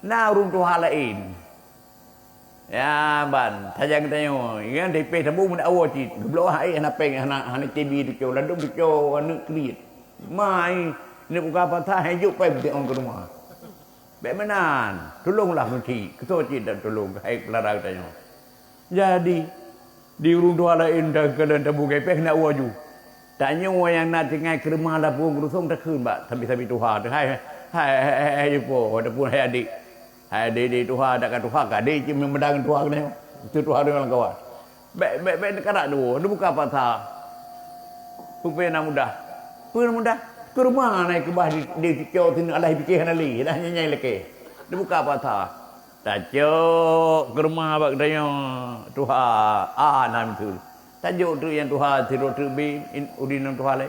Na rumah lain. Ya ban tajang tayo yang DP tabu mun awak ti geblo hai anak peng anak TV tu cau ladum tu cau anak kriet mai ni buka patah hidup pai di on ke rumah be menan tolonglah nanti ketua cik dan tolong hai pelarang tayo jadi di urung dua lain dah kena tabu gepek nak waju tanya yang nak tinggal ke rumah lah pun rusung tak kun ba tapi Tuhan hai po ada pun hai adik hai dia Tuhan ada kat Tuhan ka dia cuma medang Tuhan ni itu Tuhan dengan kawan baik dekat dua dia buka patah pupena mudah ke rumah naik ke bah di kau sini Allah fikir hanali dah nyai leke dia buka patah tajuk ke rumah bak daya Tuhan nam tu tajuk tu yang Tuhan tiru terbi udin Tuhan le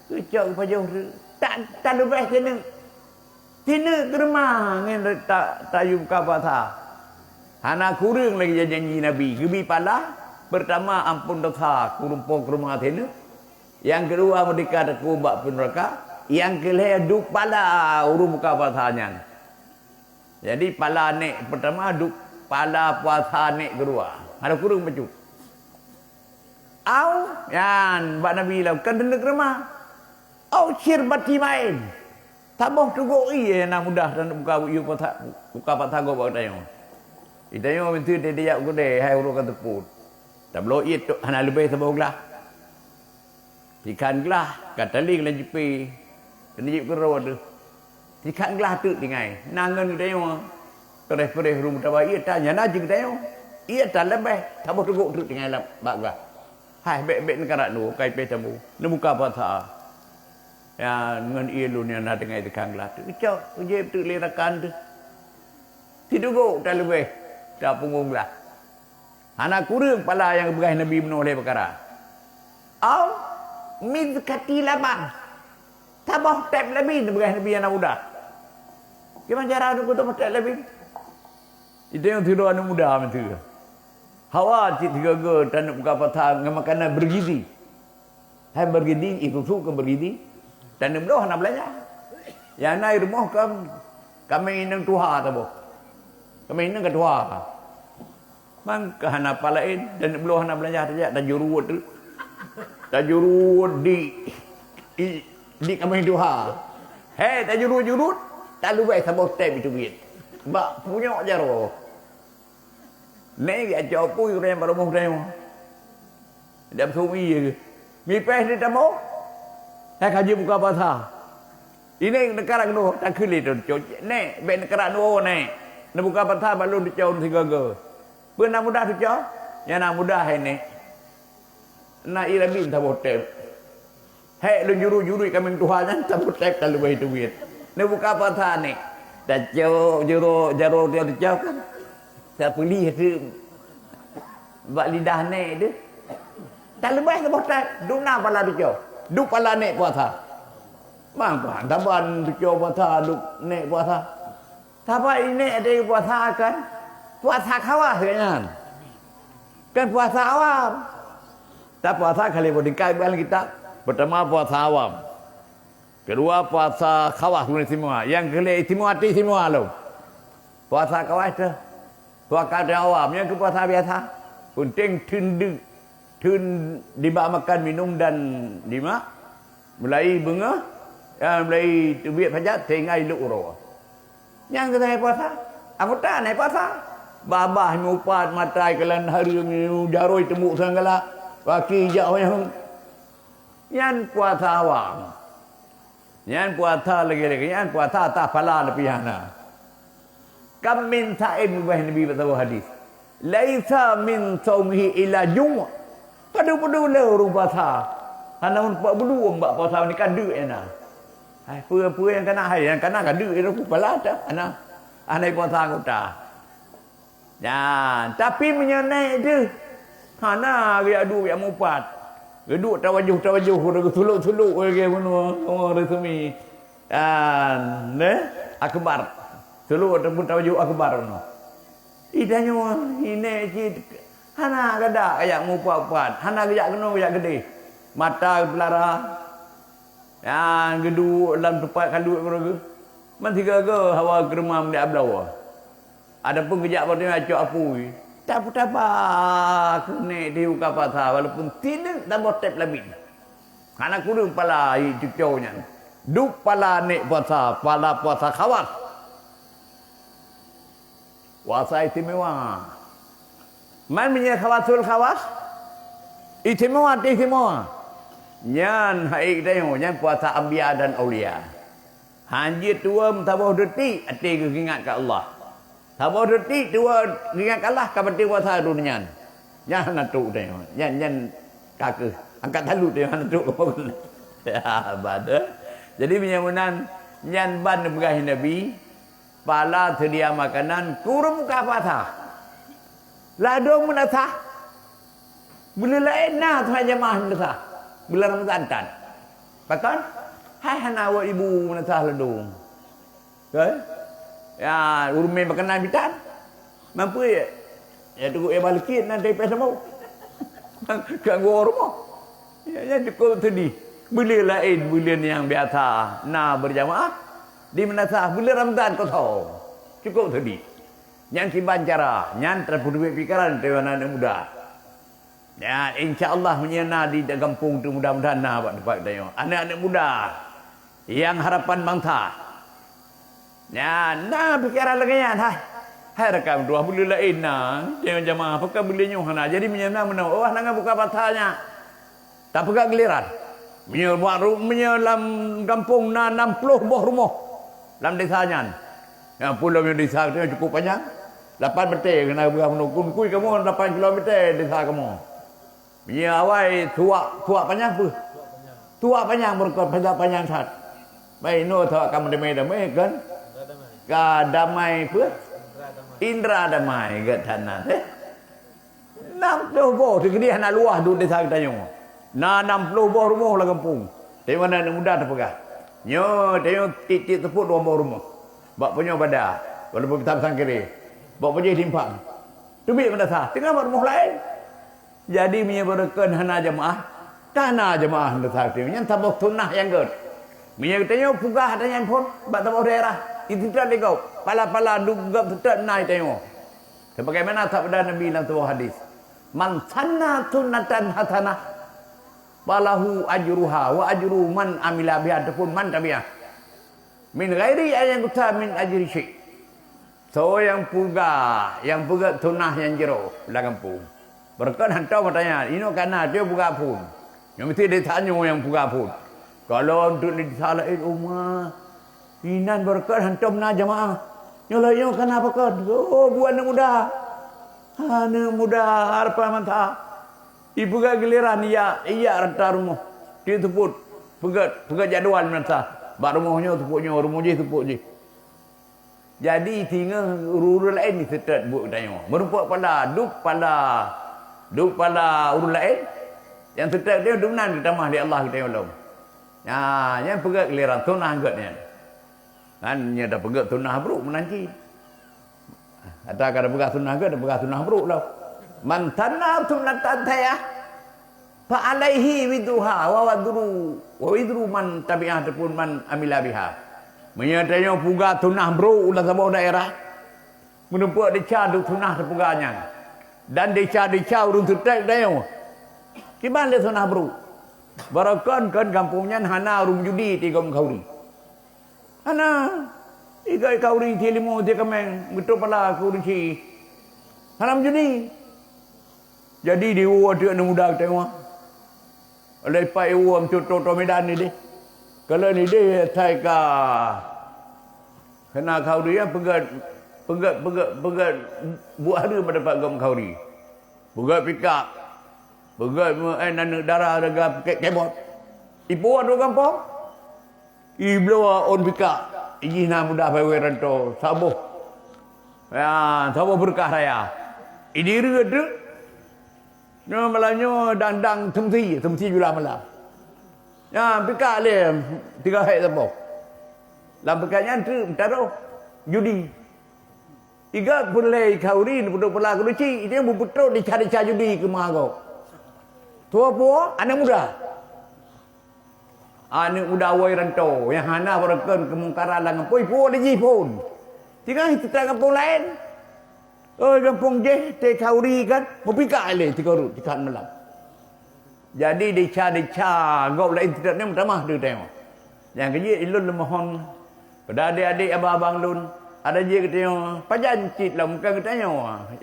kecok pajau tak lebih kena Tina ke rumah ngin tak tayu buka patah. Hana kurang lagi janji Nabi. Gebi pala pertama ampun dosa kurumpung ke rumah tina. Yang kedua merdeka aku bak peneraka. Yang kelima duk pala urung buka patahnya. Jadi pala nek pertama duk pala puasa nek kedua. Ada kurang macam. Au yan bak Nabi lah kan tina ke rumah. Au cirbati main. Taboh tugok nak mudah dan buka patah go bak tayo. Itayo mintu dia gede hai urut kata put. Tablo it hana lebih taboh gelah. Ikan gelah kata ling lan jipi. Kena jip kero tu. Ikan gelah tu tingai. Nangan tayo. Pereh rumah tabai ia tanya naji tayo. Ia tak lebih taboh tugok tu tingai lah bak gelah. Hai bek negara nu kai pe tamu. Nu buka patah. Ya dengan ilun yang nak dengar tekan gelas tu cok ujib tu lirakan tu tiduguk tak lebih tak punggung gelas anak kurang pala yang berai Nabi menoleh perkara au min zakati labang tabah tap lebih berai Nabi anak muda gimana cara tu tu tap lebih itu yang tidur anak muda macam tu hawa cik tiga dan buka patah dengan makanan bergizi hai bergizi itu suka bergizi dan belum nak belajar. Yang naik rumah kami ingin Tuhan tahu. Kami ingin ke Tuhan. Mangka hana palain dan belum nak belajar saja dan jurut tu. Dan jurut di kami Tuhan. Hei, tak jurut tak lupa sabot step itu bit. Bak punya jaro. Ni dia jauh pun yang baru mau dia. Dia sumi je. Mi pes di tamu. Hai kaji buka patah. Ini negara kedua tak kili tu. Nek ben negara dua nek. Nak buka patah baru dicau 3 ke. Pernah mudah dicau? Yang nak mudah ini. Nak irabin tak hotel. Hei lu juru kami Tuhan kan tak hotel kalau bayi duit. Nak buka patah nek. Dan jaro dia dicau kan. Saya pilih tu. Buat lidah nek tu. Tak lebih tak hotel. Duna pala dicau. Duk pala nek puasa. Mangka taban duk puasa duk nek puasa. Tapi ini ada puasa kan? Puasa khawas kan? Kan puasa awam. Tak puasa kali bodikai bal kita. Pertama puasa awam. Kedua puasa khawas semua. Yang kelima semua lo. Puasa khawas tu. Puasa awam yang ke puasa biasa. Penting tundu di bak makan minum dan di mak mulai bunga mulai tubiat saja tinggal luk ro yang kita puasa Anggota naik pasar. Babah mupat matai kelan hari jaroi temuk sanggala. Waki jauh yang puasa awang. Yang puasa lagi-lagi. Yang puasa tak pala lebih hana. Kam min sa'im wahai Nabi beritahu hadis. Laisa min saumihi ila jum'. Padu-padu le orang puasa. Hana un pak bulu mbak puasa ni kan duit ana. Hai pura-pura yang kena hai yang kena kan duit itu pala dah ana. Anai puasa anggota. Ya, tapi menyenai dia. Hana dia adu yang mupat. Geduk tawajuh suluk-suluk lagi ngono resmi. Ne akbar. Suluk ataupun tawajuh akbar ngono. Idanyo ini cid. Hana kada ayak mupat-mupat. Hana ayak kena ayak gede. Mata pelara. Ya, geduk dalam tempat kanduk ngono. Man tiga ke hawa geremam di ablawa. Adapun kejap pada acok apui. Tak apa kene di uka pasar walaupun tidak tambah tep lebih. Karena kudu pala cucunya. Duk pala nek puasa, pala puasa khawas. Puasa istimewa. Man punya khawasul khawas? Istimewa. Nyan haik dayo, nyan puasa anbiya dan aulia. Hanjit tua tabah detik ati ingat ke Allah. Tabah detik tua ingat Allah ka pati puasa dunia. Nyan natuk dayo. Nyan kakek angkat talut dayo natuk. Ya bada. Jadi menyamunan nyan ban begah Nabi pala sedia makanan kurung muka puasa. Ladong menasah. Bila lain nah tuan jemaah menasah. Bila Ramadan tan. Bahkan hai hana wa ibu menasah ladung. Okay? Ya urme makanan bitan. Mampu ya? Ya tunggu balikin nanti pesa mau. Ganggu rumah. Ya cukup tadi. Bila lain bulan yang biasa na berjamaah di menasah bulan Ramadan kosong. Cukup tadi. Yang kiban cara, yang terpuduk pikiran tewana muda. Ya insya-Allah menyena di kampung tu mudah-mudahan nah dapat tengok. Anak-anak muda yang harapan bangsa. Ya, nah pikiran lagi ya. Hai rekam 2 bulan lain nah. Jangan jamaah pakai bulannya hana. Jadi menyena menang. Oh nak buka pasarnya. Tak pegang giliran. Menyelam kampung na 60 buah rumah. Dalam desanya. Ya pulau yang desa itu cukup panjang. 8 betul kena menukun kui kamu 8 kilometer desa kamu. Dia awai tua panjang apa? Tua panjang berkot panjang sat. Baik no tahu kamu damai kan? Ka damai apa? Indra damai kat sana teh. 60 boh segede anak luah duduk desa kita nyo. Na 60 boh rumah lah kampung. Tapi mana anak muda terpegah. Nyo tengok titik tepuk 2 boh rumah. Bak punya pada walaupun kita pasang kiri. Bak punya timpang. Tubik mendasar. Tengah rumah lain. Jadi menyebutkan hana jemaah. Tanah jemaah mendasar. Yang tabuk sunnah yang good. Menyebutkan pugah dan yang pun. Bak tabuk daerah. Itu tak lekau. Pala-pala dugap tetap naik tengok. Sebagaimana sabda Nabi dalam sebuah hadis. Man sanna sunnatan hasanah. Falahu ajruha wa ajru man amila biha ataupun man tabi'ah. Min ghairi yang kuta min ajri syik. So yang puga sunnah yang jero dalam kampung. Berkan hantar bertanya, ini karena dia puga pun. Yang mesti dia tanya yang puga pun. Kalau untuk disalahin rumah, inan berkat hantar na jemaah. Nyolong kenapa kan? Oh buat anak muda. Anak muda harapan mantap. Ibu giliran iya rata rumah. Dia teput pegat jadual mantap. Bak rumahnya tepuknya, rumah je tepuk je. Jadi tinggal urut lain ni setet buat tanya. Merupak pada urut lain. Yang setet dia dunan kita mah di Allah kita ulum. Ya, yang pegat giliran tunah angkatnya. Kan nya dah pegat tunah buruk menanti. Ada kada pegat tunah ke, ada pegat tunah buruk lah. Man tanna sunnatan tayah fa alaihi widuha wa widru man tabi'ah ataupun man amila biha. Menyatanya puga tunah bro ulah sebuah daerah. Menumpak deca du tunah sepuganya. Dan deca urun tetek dayo. Kiban le tunah bro. Barakan kan kampungnya hana rum judi 3 kauri. Hana Ikai kauri ti limo ti kameng, betul pala kauri ci. Haram judi. Jadi di uwa tu anak muda tengok. Oleh pai uwa contoh Medan ni deh. Kalau ni dia tai ka kena kauri ya pegat buat hari pada pak gom kauri. Pegat pikap. Pegat anak darah daga kebot. Ibu ada kampung. Iblo on pikap. Ijina mudah bawa rantau sabuh. Ya, sabuh berkah raya. Ini reda. No malanyo dandang temsi jula malam. Ya, pikak le 3 hari sabuh. Lam pikaknya tu taruh judi. Iga boleh kauri budak pula keluci, dia betul dicari-cari judi ke mago. Tua po anak muda. Anak muda wai rantau yang hana berakan kemungkaran lang poi po lagi pun. Tiga kita kampung lain. Oh kampung je te kauri kan berpikak le tiga malam. Jadi deca gau lain tidak ni pertama dia tengok. Yang kerja ilun lemohon pada adik-adik abang-abang lun ada je kita tengok pajan cit lah muka kita tengok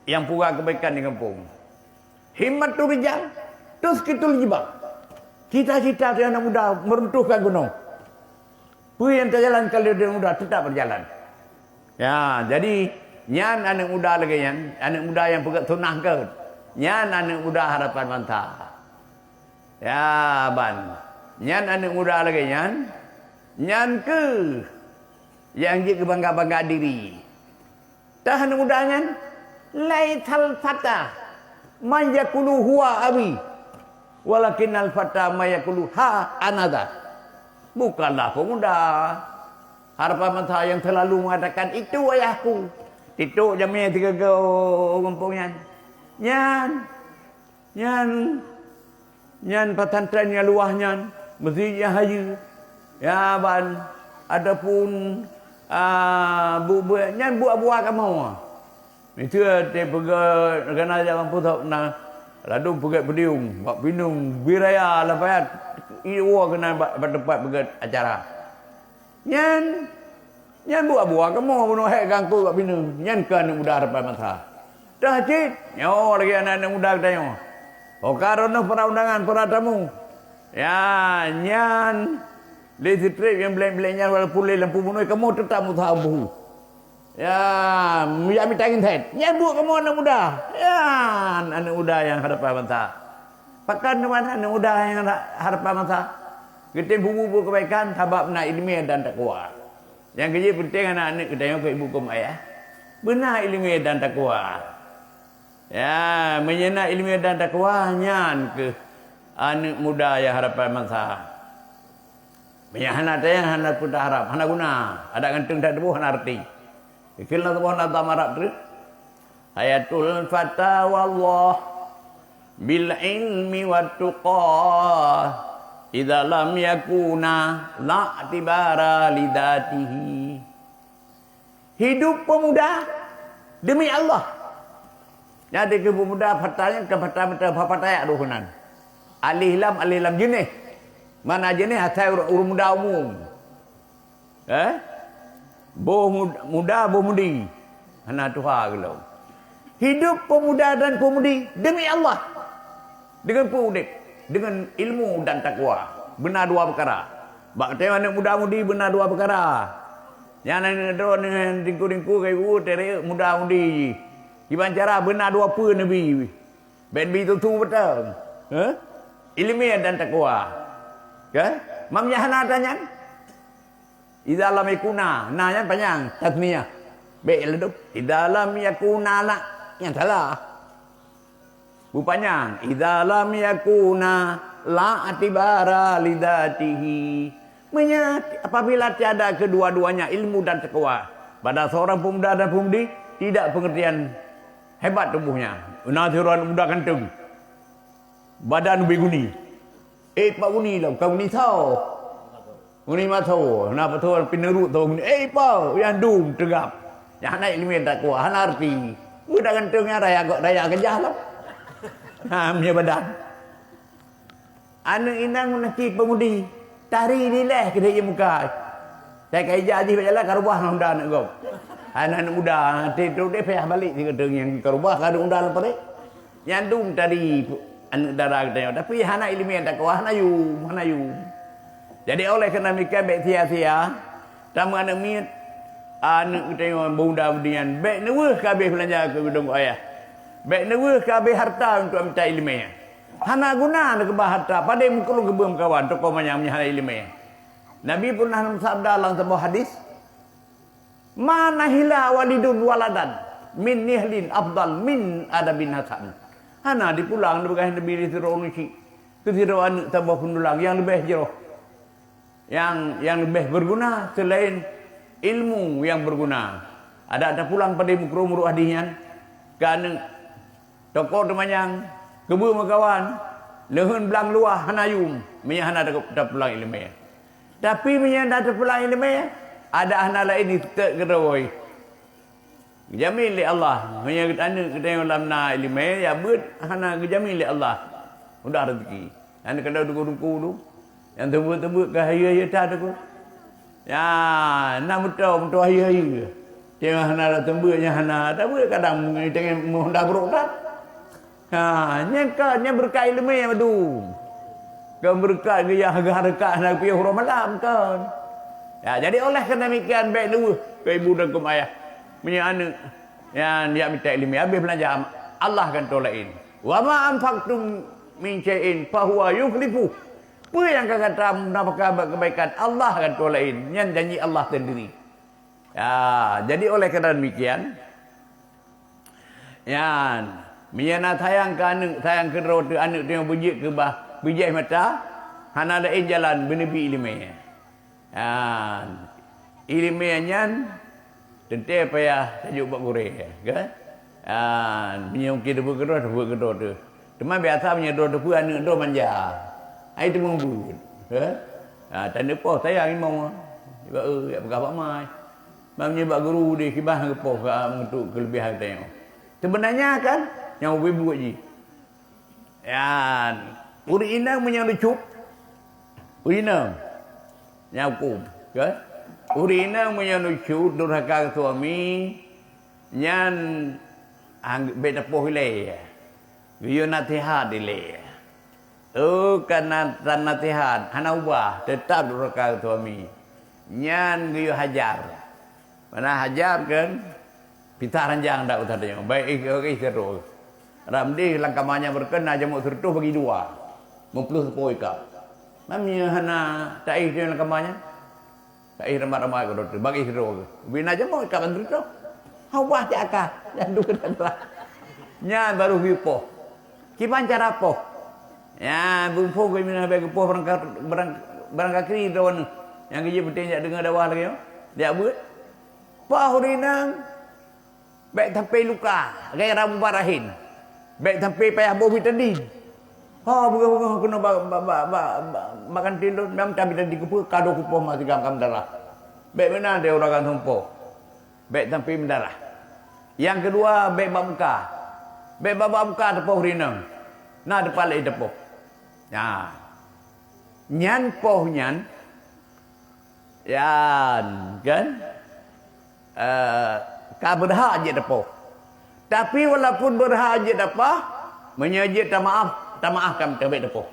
yang pura kebaikan di kampung. Himmat tu rijal terus kita jibak. Cita-cita dia anak muda meruntuhkan gunung. Pui yang terjalan kalau dia muda tetap berjalan. Ya, jadi nyan anak muda lagi nyan, anak muda yang pegat sunnah ke. Nyan anak muda harapan mantap. Ya, ban. Nyan anak muda lagi nyan. Nyan ke yang dia kebangga-bangga diri. Dah anak muda nyan laital fatah man yakulu huwa abi. Walakin al-fata mayakulu ha anada. Bukanlah pemuda. Harapan mata yang terlalu mengatakan itu ayahku. Tituk jamnya 3 kampungnya. Nyan patantran yang luahnya. Masjid yang haji. Ya ban. Adapun nyan buat-buat kamu. Itu dia pegang kena jalan putok na. Lalu pegat bediung, buat binung, biraya lapayat, iwa kena tempat pegat acara. Nyan buat kamu bunuh hek gangku buat binung, nyan kan muda harapan masa. Dah cik, nyawa lagi anak muda katanya. Oh karena para undangan, para tamu. Ya, nyan, lazy trip yang beleng-belengnya walaupun lampu bunuh kamu tetap mutahabu. Ya, minta tangin head. Ya buat kamu anak muda. Ya, anak muda yang harapan masa. Pakan mana anak muda yang harapan masa. Kita bubu kebaikan, sabab nak ilmiah dan takwa. Yang kerja penting anak-anak kita yang ke ibu kum ayah. Benar ilmiah dan takwa. Ya, menyenak ilmiah dan takwa nyan ke anak muda yang harapan masa. Banyak anak yang anak pun tak harap, anak guna. Ada gantung tak debu anak arti. Ikhlas Allah nak tamarab tu. Ayatul fata wallah bil ilmi wat tuqah idza lam yakuna la tibara lidatihi. Hidup pemuda demi Allah. Jadi ke pemuda fatanya ke fataya duhunan. Alihlam jenis. Mana jenis asal urus muda umum. Boh muda, boh mudi. Hana Tuhan kalau. Hidup pemuda dan pemudi demi Allah. Dengan pudip, dengan ilmu dan takwa. Benar 2 perkara. Bak tengok anak muda mudi benar 2 perkara. Yang nak do dengan ringku-ringku kayu tere muda mudi. Gimana cara benar 2 apa Nabi. Ben bi tu betul. Ilmiah dan takwa. Mam Yahana tanya. Idza lam yakuna, nanya panjang, tasmiyah. Baik leduk. Idza lam yakuna nak yang salah. Rupanya idza lam yakuna la atibara lidatihi. Apabila tiada kedua-duanya ilmu dan takwa pada seorang pemuda dan pemudi tidak pengertian hebat tubuhnya. Unathiran muda kantung. Badan beguni. Pak guni lah, kau ni tahu. Muni matau, nak betul penerut tahu ni. Pa, yang dum tegap. Yang naik ilmu takwa, han arti. Udah gantungnya raya kejah lah. Punya badan. Anak inang menaki pemudi. Tari lileh ke dia muka. Saya kai jadi berjalan ke rumah muda nak kau. Anak muda tidur dia payah balik dia kata yang ke rumah kada undang lepas ni. Nyandung tadi anak darah kita tapi hana ilmiah tak kuah hanayu. Jadi oleh kerana mereka baik sia-sia tamu anak miat anak kita yang muda budian baik nuwah kabeh belanja ke gedung ayah. Baik nuwah kabeh harta untuk minta ilmiah. Hana guna nak kebah harta pada mukul gebum kawan tokoh banyak hana ilmiah. Nabi pernah sabda dalam sebuah hadis, "Mana hila walidun waladan min nihlin afdal min adabin hasan." Hana dipulang dengan Nabi disuruh ngisi. Kesiru anak tambah pendulang yang lebih jauh. Yang lebih berguna selain ilmu yang berguna. Ada pulang pada mukru hadihan kerana tokoh temanyang kebu makawan lehun belang luah hanayum menyah hana dak pulang ilmu. Tapi menyah dak pulang ilmu ada hana lain tak keroi. Jamin li Allah menyah anu kita yang dalam na ilmu ya bet hana jamin li Allah. Udah rezeki. Anu kada duku dulu. Yang tebut-tebut ke hari-hari tak tu. Ya, nak betul hari-hari. Tengah hana tembuknya hana tak boleh kadang tengah mohon dah berok tak. Nya berkah ilmu yang madu. Kau berkah dia harga-harga nak pergi huruf malam kan. Ya, jadi oleh kerana demikian baik dulu ke ibu dan ke ayah. Punya anak yang dia minta ilmu habis belajar Allah akan tolakin. Wa ma anfaqtum min syai'in fa huwa yukhlifu. Apa yang kau kata mendapatkan kebaikan Allah akan tolakin. Yang janji Allah sendiri. Ya, jadi oleh kerana demikian yang Miana sayang ke anak, sayang ke rota anak tu yang bujik ke bah, bijai mata, hana ada jalan benebi ilmiah. Ilmiahnya tentu payah tajuk buat goreng, kan? Menyongki debu kedua tu. Teman biasa punya dua debu anak dua manja. Ai tu mengbut, kan? Tanda poh sayang imong. Sebab ya berapa mai. Mamnya bak guru dia kibah ke poh untuk kelebihan tengok. Sebenarnya kan yang ibu je. Ya, uri inang menyang lucup. Uri inang. Nyakum, kan? Uri inang menyang lucup durhaka suami nyan beta pohile. Biyo nasihat dile. Karena nasihat hana ubah tetap durhaka suami. Nyan biyo hajar. Mana hajar kan? Pita ranjang dak utadanya. Baik seru. Ramdi langkamanya berkena jamuk sertuh bagi dua. Mempelus sepoi kap. Mamnya hana taih dia langkamanya. Taih ramai-ramai ko doktor bagi seru. Bina jamuk kap sertuh. Hawah jaka dan dua adalah. Nya baru hipo. Kipan cara po. Ya bumpo ko mina bagi po berangkat kiri dawan. Yang dia penting dengar dawah lagi. Dia buat. Pahurinang baik sampai luka, gaya ramu barahin. Baik sampai payah bau vitadin. Bukan kena makan tidur, memang tapi tadi kupu kado kupu masih gam darah. Baik mana dia orang tumpo. Baik sampai mendarah. Yang kedua baik muka. Baik muka tepoh rinang. Nah depan lagi tepoh. Ya. Nyan poh nyan. Yan kan? Berhak je depoh. Tapi walaupun berhak je depoh, menyajik tak maafkan terbaik depoh.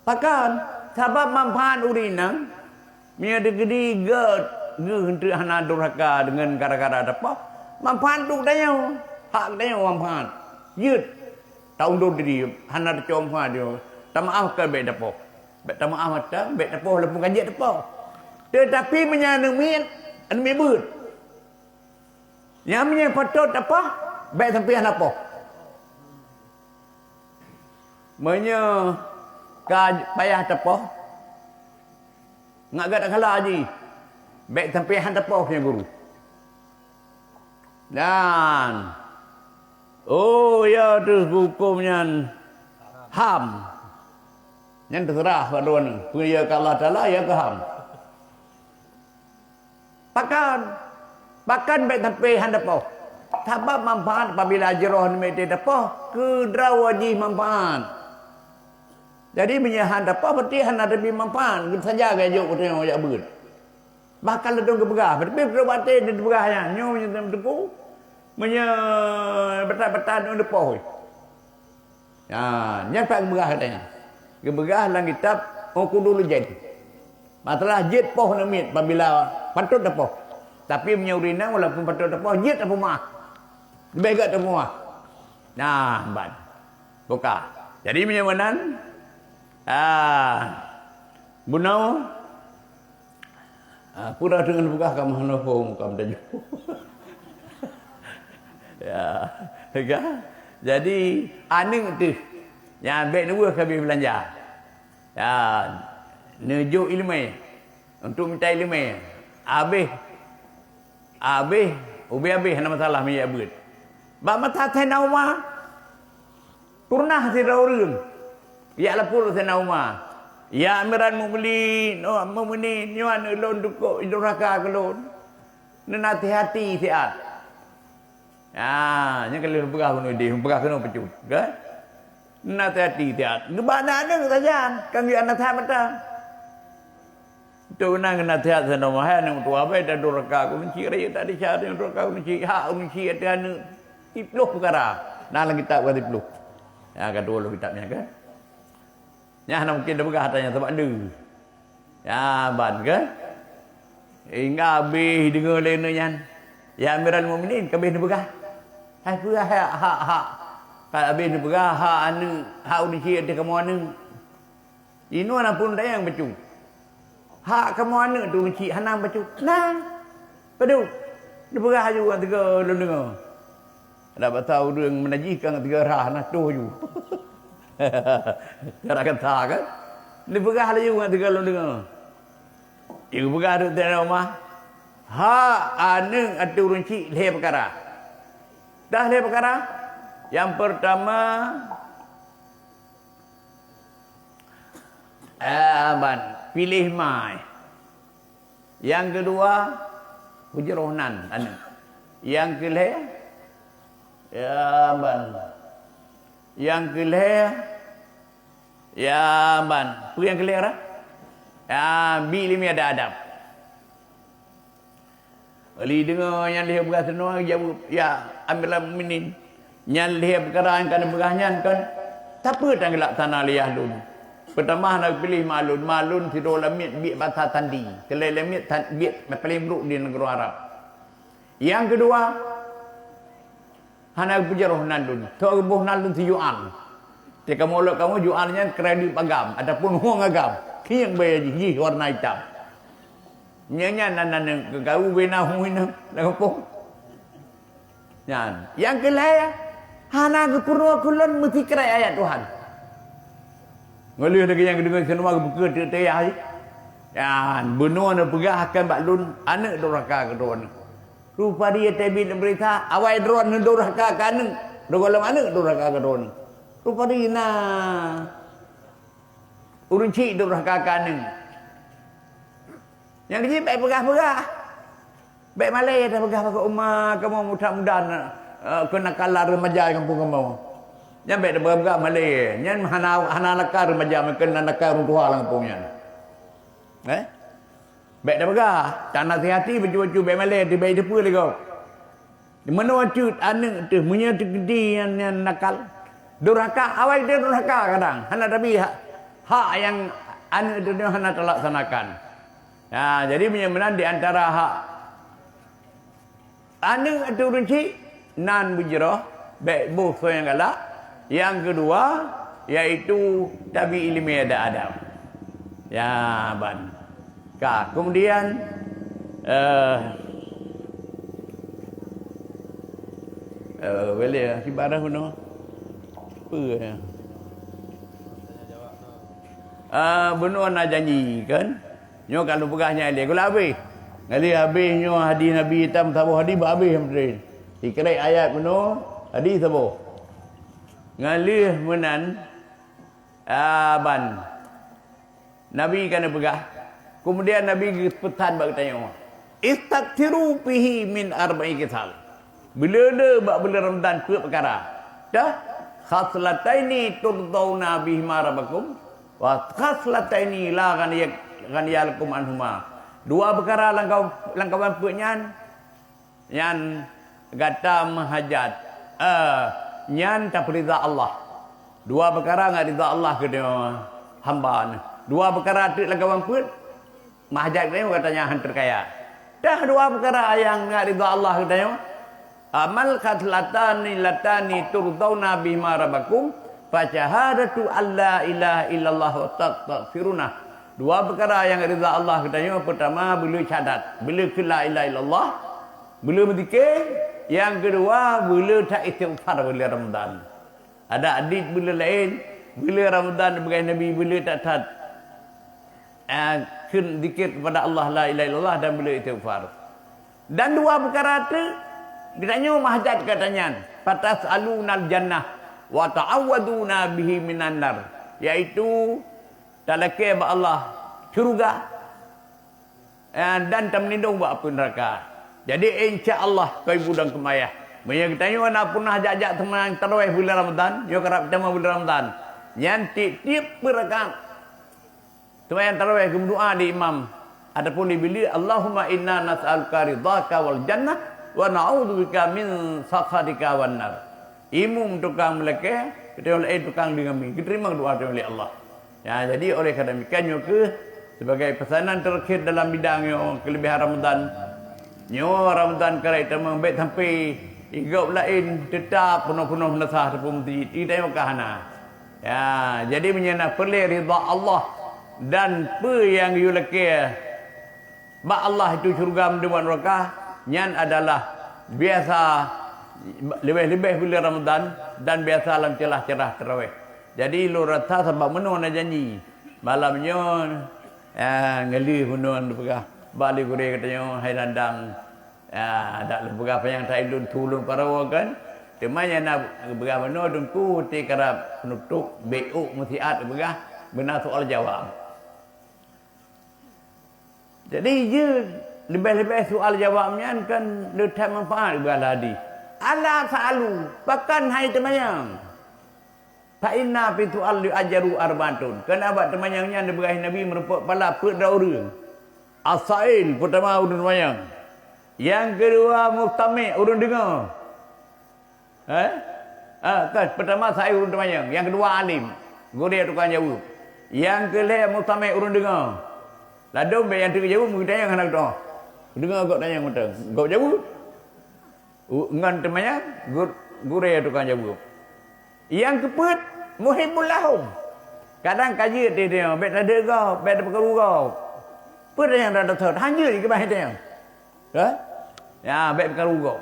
Pakan sebab manfaat urinang menyada gedi untuk hana durhaka dengan gara-gara depoh, manfaat tu daya, hak daya manfaat. Yut tahun tu diri hana dicomha dia. Tak maafkan baik depoh. Tak maaf mata baik depoh lepas kajik depoh. Tetapi menyana mian anmebut. Yang punya patut apa? Baik sampai apa? Menya payah apa? Ngak gak kalah haji. Baik sampai apa punya guru. Dan ya tu hukumnya ham. Yang terserah pada ni. Punya Allah Taala ya ke ham. Bahkan baik sampai handapau. Sebab manfaat apabila ajroh mete dapau ke drawaji manfaat. Jadi punya handapau berarti handa lebih manfaat. Kita saja gajuk kita yang ajak ber. Bakal ledung ke begah. Tapi perlu batin di begahnya. Nyo punya teku. Punya betat-betat di depan. Nyampak ke begah katanya. Ke begah dalam kitab. Aku dulu jadi. Masalah jid poh namit. Apabila patut dah poh. Tapi punya urina walaupun patut dah poh. Jid apa maaf. Lebih agak dah poh. Nah, ban. Buka. Jadi punya manan. Bunau. Pura dengan buka kamu hanofong kamu dah jauh. Ya, kan? Jadi aning tu yang baik dua kami belanja. Ya, nuju ilmu untuk minta ilmu. Habis habis nama masalah minyak beut. Bak mata tenauma. Purnah tidak urun. Ya lapur tenauma. Ya amiran mukminin, mukminin nyuan ulun dukuk iduraka kelun. Nen hati-hati siat. Nya kalau begah kuno di, begah kuno pecut, kan? Nen hati-hati siat. Ngebana nang saja, kang yu anak mata. Tu nang nasihat sana mahal nang tua bae dah duraka kuno ciri tak dicari duraka kuno ciri hak kuno ciri ada anu tipluh perkara. Nah lagi tak buat tipluh. Ya kedua lu kitabnya kan? Nya nak mungkin dah begah tanya sebab du. Ya ban ke? Hingga habis dengar lena nyan. Ya Amirul Mukminin kabeh ni begah. Hai pura hak. Kalau habis ni begah hak anu hak uji ada kamu anu. Inu ana pun dah yang becu. Hak kamu anu tu uji hanam becu. Nah. Padu. Ni begah juga tiga lu dengar. Dapat tahu dia menajihkan tiga rah nah tu ju. Cara kata kan ni begah lagi juga tiga lu dengar. Ibu begah tu dalam rumah. Ha anu atu runci leh perkara. Dah leh perkara. Yang pertama pilih mai. Yang kedua hujrohnan anu. Yang kelih yang kelih apa yang kelih dah? Bilimi ada adab. Ali dengar yang dia berkata semua jawab ya Amirul Mukminin. Yang dia perkara kan berahnya kan tak apa tang laksana liah lun. Pertama nak pilih malun tidur lamit bi bata tandi. Kelai lamit bi paling buruk di negara Arab. Yang kedua hana pujaroh nalun. Kau buh nalun si yuan. Jika molok kamu jualnya kredit agam ataupun huang agam. Kiang bayar ji warna hitam. Nyanya nan kau bina huina lampung. Nyan. Yang kelaya hana kepurwa kulon mesti kerai ayat Tuhan. Ngelih lagi yang dengar semua buka tayah. Yan benua na pegah akan baklun anak doraka kedon. Rupa dia tabit berita awai dron doraka kaneng. Dogolam anak doraka kedon. Rupa dia na urunci doraka kaneng. Yang kecil baik pegah-pegah. Baik malai dah pegah pakai umah kamu mudah-mudahan kena kalah remaja kampung kamu. Yang baik dah pegah malai. Yang hana nakar remaja kena nakar tua lah kampungnya. Baik dah pegah. Tak nasihat hati baju-baju baik malai di baik depa lagi kau. Di mana wacut anak tu punya gede yang nakal. Durhaka awal dia durhaka kadang. Hana tapi hak yang anak tu dia hana terlaksanakan. Ya, jadi menyamaran di antara hak anu atau runci nan bujrah baik buh yang galak. Yang kedua yaitu tabi ilmi ada adab. Ya ban. Kemudian boleh si barah puno. Apa ya? Benua nak janji kan? Nyo kalau pegahnya dia kalau habis. Habis nyo hadis Nabi hitam sabuh hadis habis menteri. Dikira ayat penuh hadis sabuh. Ngalih menan ban. Nabi kena pegah. Kemudian Nabi pesan bagi tanya. Istaghfiru fihi min arba'i kisal. Bila bak bulan Ramadan ke perkara. Dah khaslataini turdawna bihima rabbakum wa khaslataini la ghaniyalakum anhuma. Dua perkara langkau bampuknya yang kata menghajat. Nyan tak rida Allah. Dua perkara enggak rida Allah ke dia hamba. Dua perkara tu langkau bampuk menghajat dia katanya hantar kaya. Dah dua perkara yang enggak rida Allah katanya. Amal latani turdawna bihima rabbakum fa syahadatu alla ilaha illallah wa taghfiruna. Dua perkara yang rida Allah katanya. Pertama bila syahadat, bila la ilaha illallah, bila berzikir. Yang kedua bila tak istighfar bila Ramadan. Ada hadis bila lain, bila Ramadan sebagai Nabi bila tak kun zikir kepada Allah la ilaha illallah dan bila istighfar. Dan dua perkara tu ditanya mahajat katanya, patas alunal jannah wa ta'awwaduna bihi minan nar, iaitu talakir ba Allah syurga dan terlindung ba api neraka. Jadi insya-Allah kau ibu dan kemayah. Mereka tanya nak pernah ajak-ajak teman tarawih bulan Ramadan, yo kerap pertama bulan Ramadan. Yang tiap rakaat sembahyang tarawih ke doa di imam ataupun di bilik, Allahumma inna nas'aluka ridhaka wal jannah wa na'udzubika min sakhatika wan nar. Imam tukang melekeh, kita oleh tukang dengami. Kita terima doa oleh Allah. Ya, jadi oleh kerana demikian ke sebagai pesanan terakhir dalam bidang kelebihan Ramadan. Nyo Ramadan kala itu membet sampai igau lain tetap penuh-penuh nasah ataupun tidak makahana. Ya, jadi menyana perlu ridha Allah dan apa yang you lekir ba Allah itu syurga mendewan neraka nyan adalah biasa lebih-lebih bulan Ramadan dan biasa dalam celah-celah tarawih. Jadi lu rata sebab menung nak janji malamnya ngelih menung pegah balik gure katanya hai landang ada lepegah apa yang tak ilun tulung para kan temanya nak begah mano dengku ti kerap penutup BU musiat begah benar soal jawab. Jadi je lebih-lebih soal jawabnya kan letak manfaat beraladi. Ala sa'alu bahkan hai temayang. Fa inna fi tu'al ajaru arbatun. Kenapa temayangnya diberahi Nabi merupakan pala perdaurang. Asail pertama urun temayang. Yang kedua muhtami urun dengar. Kan pertama saya urun temayang, yang kedua alim. Guru tukang jawab. Yang kelima muhtami urun dengar. Lalu yang tukang jawab mungkin tanya anak tu. Dengar kau tanya mutang. Kau jawab. Ngan temayang guru tukang jawab. Yang keempat muhibbul lahum. Kadang kaji dia bet ada kau, bet perkara kau. Pada yang dah tahu hanya di kebah dia. Ya, baik perkara kau.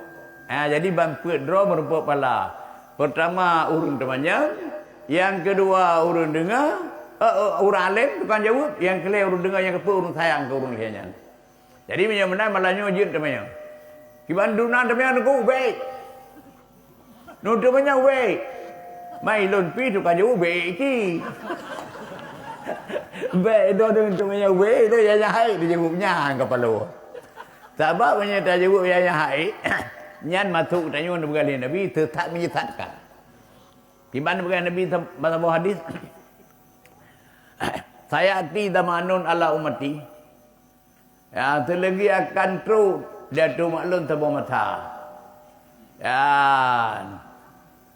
Jadi bangkut draw merupakan pala. Pertama urun temannya, yang kedua urun dengar, urun alim tukang jawab, yang kelima urun dengar, yang keempat urun sayang ke urun lihatnya. Jadi benar-benar malahnya jin temannya. Kiban dunan temannya aku baik. Nu temannya baik. Mai lon pi tukang jawab baik ki. Baik itu temannya baik itu yang hai dia jawabnya kepala. Sebab banyak tak jawab yang hai. Nyan masuk tanya bergali Nabi tetap menyesatkan. Di mana bergali Nabi bahasa bawah hadis. Saya ati damanun ala umati. Ya, selagi akan terus dia tu maklum sebuah mata. Ya.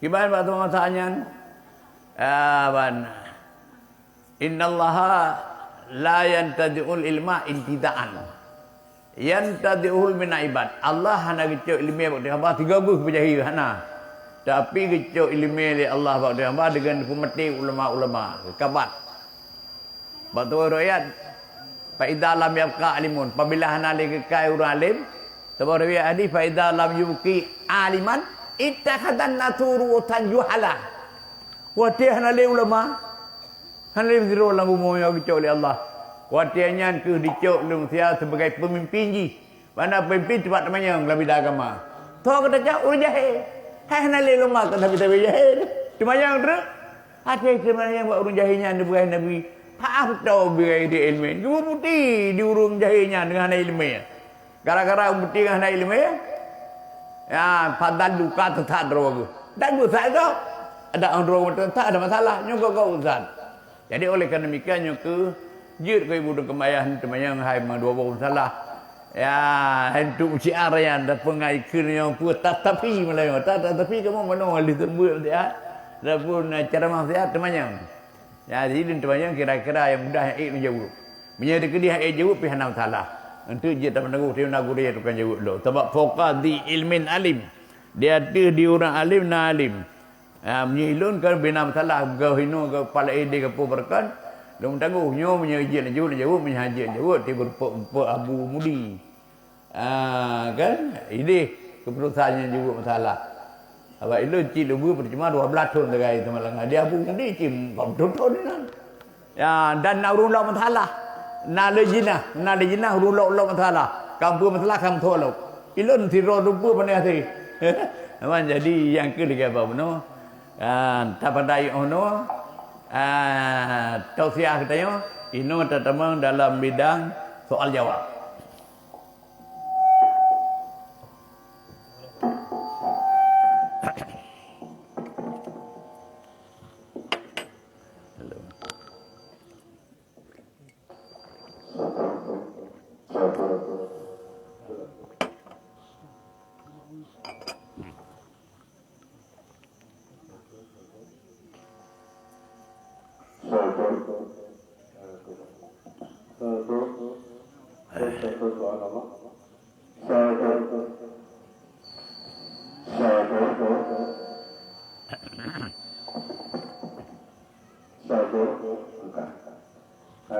Gimana bahasa masanya? Innallaha la yantadi'ul ilma intida'an. Yantadi'ul min ibad. Allah hana kecok ilmu bagi hamba 3 berjahi hana. Tapi kecok ilmu oleh Allah bagi hamba dengan pemeti ulama-ulama. Kabat. Batu ayat fa idza lam yabqa alimun. Apabila hana lagi kai urang alim, sebab riwayat hadis fa idza lam yubqi aliman ittakhadan naturu tanjuhala. Wa tiahna le ulama. Halim zero lang umum yang dicok oleh Allah. Watiannya ke dicok lung sia sebagai pemimpin ji. Mana pemimpin cepat namanya lebih agama. Tahu kata cak urang jahil. Hai nale luma kata tapi jahil. Cuma yang tu ada cuma yang buat urang jahilnya ada bukan Nabi. Maaf tahu birai di ilmu. Cuma putih di urang jahilnya dengan ilmu. Gara-gara putih dengan ilmu. Ya, padahal luka tetap droga. Dan buat tu ada orang droga tak ada masalah. Nyokok kau ustaz. Jadi oleh kerana demikian ke Jut kau ibu duk kemayang temayang hai dua bawa salah. Ya, hentuk syiar yang dah pengai kun yang pu tapi malai tapi kamu mana ali terbul dia. Dah pun cara maksiat temayang. Ya, jadi temayang kira-kira yang mudah yang jauh. Menyada ke dia jauh pihak nam salah. Untuk je tak menagu dia nagu dia tukang jauh lo. Sebab faqadi ilmin alim. Dia tu di orang alim na alim. Menyilun kan bina salah gau hino gau pala ide ke berkan. Dong tangguh nyo menyajin jauh menyajin jauh tiba abu mudi. Kan ini keputusannya juga masalah. Awak itu cilubu percuma 12 tahun degai teman dia abu mudi cim tahun ni kan. Ya dan urun lo masalah. Na lejina urun lo masalah. Kampung masalah kam tholok. Ilun tiro rupu pandai hati. Aman jadi yang ke liga apa no? Tak pandai ono. Tausiah katanya ino tetemang dalam bidang soal jawab.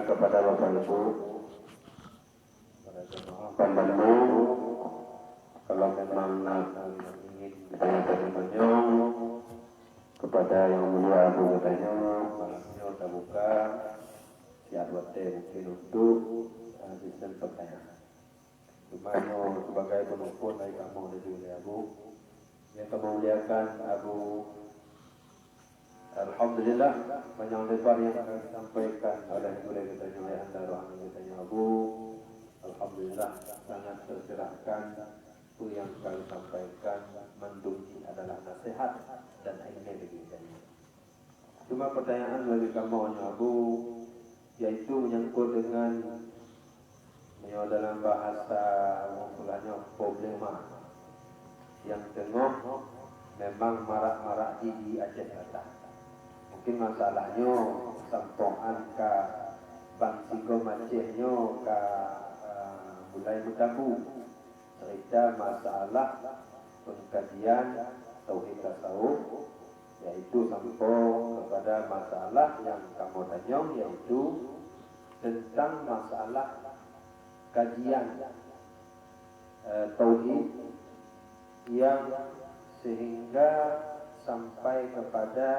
Kepada Bapak Ibu Pandanmu kalau memang ingin bertanya kepada yang mulia Abu katanya malamnya kita buka siap mungkin untuk sistem pertanyaan. Cumanya sebagai penelpon dari kamu dan juga Abu yang kamu muliakan Abu. Alhamdulillah banyak lebar yang akan disampaikan oleh mulia kita oleh anda rohani kita Abu. Alhamdulillah sangat tercerahkan itu yang kami sampaikan mendung adalah nasihat dan ilmu bagi kita. Cuma pertanyaan bagi kamu Abu yaitu menyangkut dengan dalam bahasa mulanya problema yang tengah memang marak-marak di Aceh Selatan. Mungkin masalahnya sampoan ke bangsigo Acehnya ke mulai bertabu cerita masalah pengkajian tauhid tasawuf yaitu sampai kepada masalah yang kamu tanya yaitu tentang masalah kajian tauhid yang sehingga sampai kepada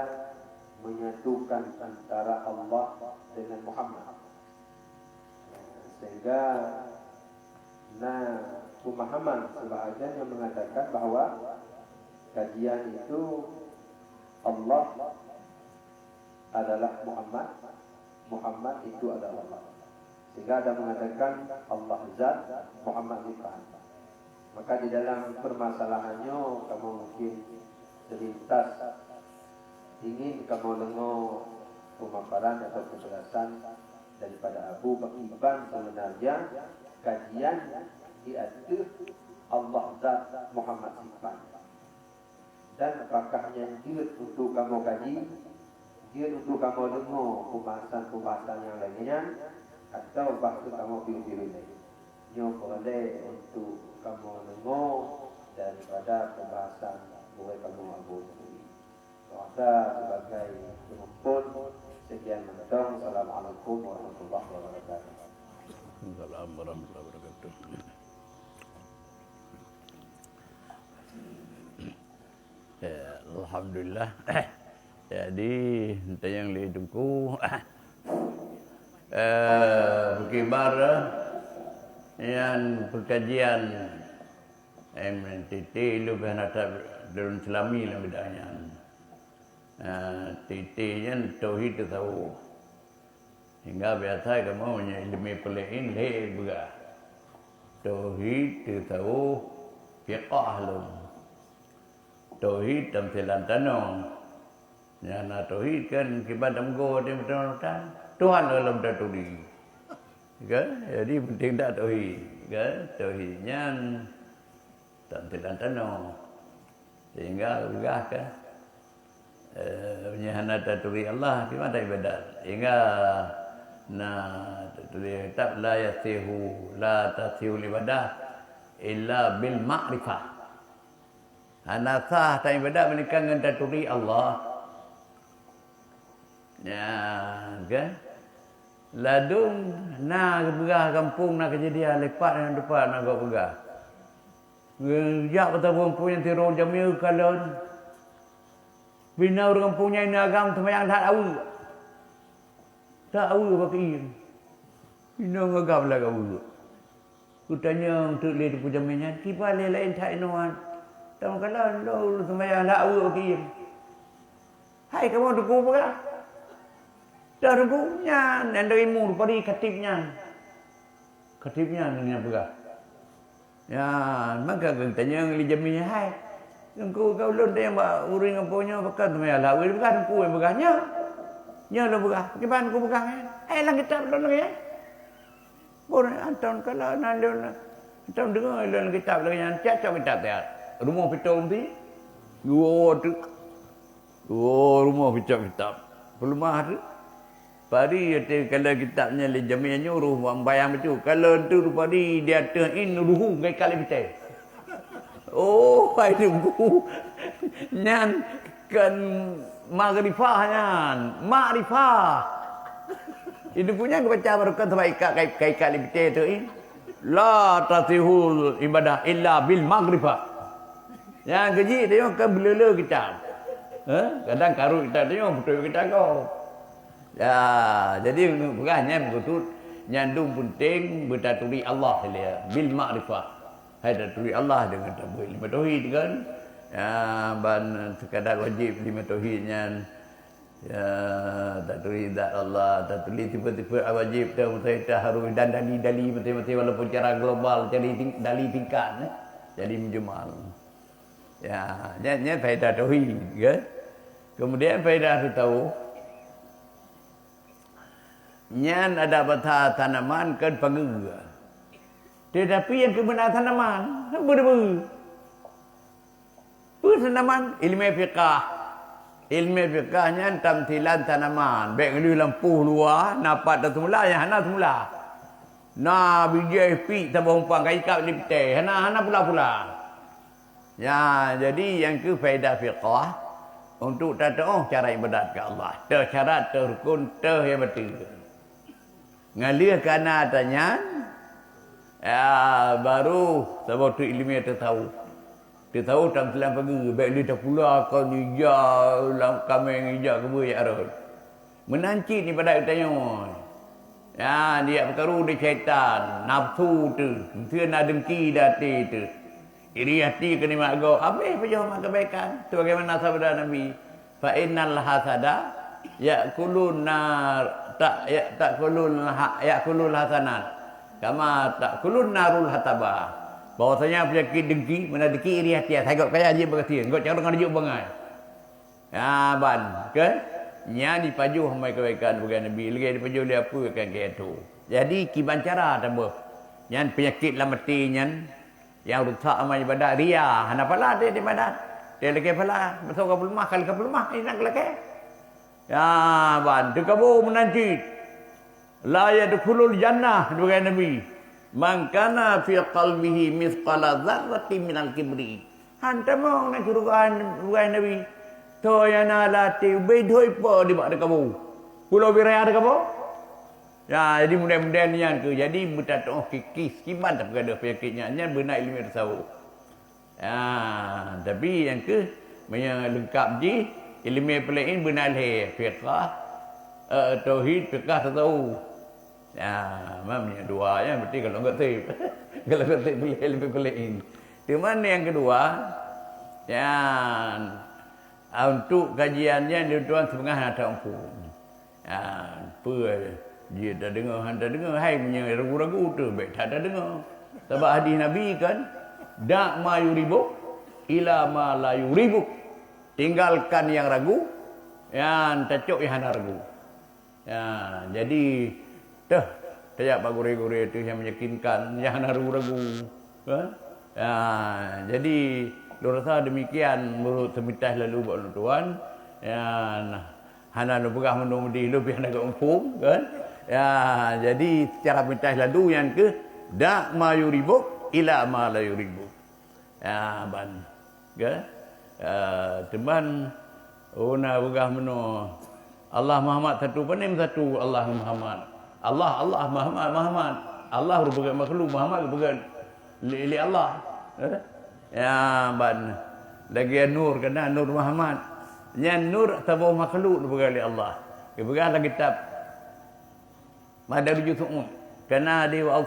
menyatukan antara Allah dengan Muhammad sehingga pemahaman sebahagian yang mengatakan bahwa kajian itu Allah adalah Muhammad, Muhammad itu adalah Allah. Sehingga ada mengatakan Allah zat, Muhammad sifat. Maka di dalam permasalahannya kamu mungkin selintas ingin kamu dengar pemaparan atau penjelasan daripada Abu Bakar sebenarnya kajian diatur Allah zat Muhammad sifat. Dan apakah yang dia untuk kamu kaji, dia untuk kamu dengar pembahasan-pembahasan yang lainnya, atau bahasa kamu pilih-pilih lagi. Nyo boleh untuk kamu dengar daripada pembahasan boleh kamu Abu sendiri. Maka sebagai penumpun, sekian menetang. Assalamualaikum warahmatullahi wabarakatuh. Assalamualaikum warahmatullahi wabarakatuh. Ya, alhamdulillah. Jadi entah yang lidungku berkibar yang perkajian MNTT lu berhadap dalam selami lah bedanya. TT-nya tauhid tahu. Hingga biasa kamu punya ilmu pelain leh juga. Tauhid tahu fiqh lu. Tauhid tamthilan tanong. Ya na tauhid kan kibat amgo dia betul-betul Tuhan dalam daturi. Kan? Jadi penting tak tauhid. Kan? Tauhidnya tak telan-telan. Sehingga begah kan. Penyahana taturi Allah di mana ibadat. Hingga taturi tak la tasihu ibadah illa bil ma'rifah. Hana sah tak ibadat menikah dengan taturi Allah. Ya, kan? Ladung begah kampung nak kejadian lepas dengan depan nak begah. Jak kata perempuan yang tirau jamil kalon. Bina orang kampungnya ini agam sembahyang tak tahu. Tak tahu pakai. Bina agam lah kau. Ku tanya untuk lihat puja minyak, kipa lain tak inoan. Tahu kalau lo sembahyang tak tahu pakai. Hai kamu tu ku apa? Dah rembuknya, dan dari mur pari katibnya dengan apa? Ya, maka kita tanya li jaminya hai. Engkau kau lon dia mbak uring emponya bekan tu ya lah. Bukan ku yang begahnya. Nya lo begah. Kiban ku begah. Lang kitab lon lagi. Bon anton kalau nandon. Anton dengar lon kitab lagi yang cak kitab dia. Rumah pitong ti. Rumah pitong kitab. Pelumah tu. Pari kalau kitabnya le jaminya nyuruh bayang betul. Kalau tu pari dia tein ruhu kai kali betul. Oh, pai tunggu. Nyan kan magrifah nyan. Makrifah. Itu punya kebaca berkat sampai kai kali betul tu in. La tasihul ibadah illa bil magrifah. Yang keji dia kan belele kitab. Kadang karut kita tengok betul kita kau. Ya, jadi bukannya begitu nyandung penting bertaturi Allah dia bil makrifah. Hai taturi Allah dengan tabui lima tauhid kan. Ya, ban sekadar wajib lima tauhidnya. Ya, taturi zat Allah, taturi tipe-tipe wajib kita harus dan dali mati-mati walaupun cara global jadi dali tingkat jadi menjumal. Ya, nya faedah tauhid kan. Kemudian faedah tu tahu nyan ada bata tanaman kan pangga. Tetapi yang kebenar tanaman, berdebu. Tanaman ilmu fiqah. Ilmu fiqahnya tamthilan tanaman. Baik ngelu lampu luar, napat dah semula yang hana semula. Na bijai pi tabung pang kai kap lipte, hana pula. Ya, jadi yang ke faedah fiqah untuk tahu cara ibadat ke Allah. Syarat, rukun, yang betul. Ngalir kerana tanya baru sebab tu ilmu dia tahu dalam selang pagi baik dia tak pula kau hijau lam kami hijau ke buaya arut menanci ni pada tanya ya dia perkara dia syaitan nafsu tu dia nak dengki dati tu iri hati ke ni mak go habis pejah mak kebaikan tu bagaimana sabda Nabi fa innal hasada ya'kulun nar kulul hasanat kama tak kulun narul hataba bahwasanya penyakit dengki mana dengki iri hati saya kau kaya je berkati kau cara dengan juk bangai ya ban ke nya dipaju hamai kebaikan bukan nabi lagi dipaju dia apa kan ke itu jadi kiban cara tambah nyan penyakit lamati nyan yang rusak amal ibadat ria hana pala dia di badan dia lagi pala masuk ke rumah kali ke rumah ini nak lagi. Ya, ban dekabu menanti. La yadkhulul jannah dua Nabi. Man kana fi qalbihi mithqala dzarratin minal kibri. Hantamong nak surga dua Nabi. Toyana lati bedoi po di bak dekabu. Pulau Biraya dekabu. Ya, jadi mudah-mudahan yang ke jadi bertatoh kikis kiban tak ada penyakitnya nya benar ilmu tasawuf. Ya, tapi yang ke lengkap je ilmu pelain benar le fiqah tauhid fiqah tahu ya mamnya dua ya berarti kalau enggak tip kalau enggak tip boleh ilmu pelain cuman yang kedua ya untuk kajiannya dia tuan setengah ada mampu ya apa dia dah dengar hai punya ragu-ragu tu baik tak ada dengar sebab hadis Nabi kan dak ma yuribu ila ma la yuribu. Tinggalkan yang ragu, yang tacuk yang hana ragu. Ya, jadi kayak Pak Gure-Gure itu yang meyakinkan, yang ragu-ragu. Jadi rasa demikian menurut semitah lalu buat tuan. Hana lu pegah menunggu lebih nak umpum kan. Jadi secara mitah lalu yang ke da ma yuribuk ila ma la yuribuk. Ban. Kan? Teman una pegah meno Allah Muhammad satu panim satu Allah Muhammad. Allah Muhammad. Allah merupakan makhluk, Muhammad merupakan li Allah. Ban. Lagi nur kena nur Muhammad. Yang nur tabuh makhluk merupakan li Allah. Kebetulan lagi kitab Madarij Su'ud. Kena di wa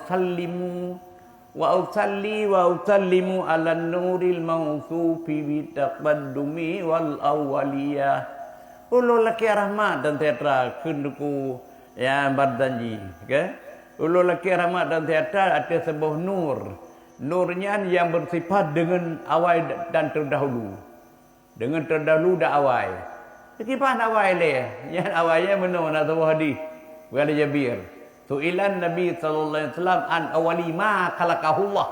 usallimu ala nuril mawsufi bi taqaddumi wal awwaliyah. Ulul laki rahmat dan teatra kunduku yang berjanji, okay? Ulul laki rahmat dan teatra ada sebuah nur. Nurnya yang bersifat dengan awal dan terdahulu. Dengan terdahulu dan awal. Kipah awal le. Yang awalnya benar nak tahu hadis. Bukan Jabir. Su'ilan Nabi sallallahu alaihi wasallam an awali ma khalaqahullah.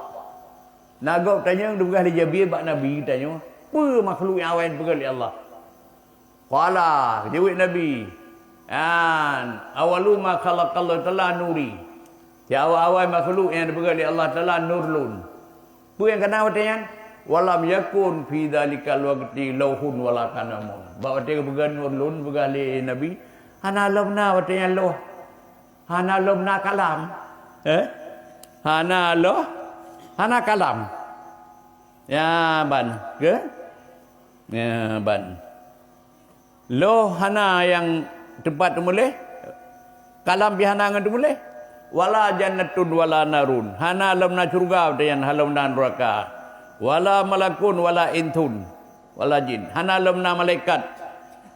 Nagok tanya bukan Jabir bak Nabi tanya, apa makhluk yang awal bukan Allah? Qala jawab Nabi awalu ma khalaqallahu ta'ala nuri. Ya awal makhluk yang diberi oleh Allah Taala nurlun. Apa yang kena watian? Walam yakun fi dzalikal waqti lauhun wala kalamun. Bahawa dia beri nurlun beri Nabi. Hana lamna watian lauh. Hana lamna kalam. Hana kalam. Ya ban. Ke? Ya ban. Loh hana yang tempat tu boleh, kalam bihana ngan tu boleh. Wala jannatun wala narun. Hana lamna surga dan halamna neraka. Wala malakun wala intun wala jin. Hana lamna malaikat.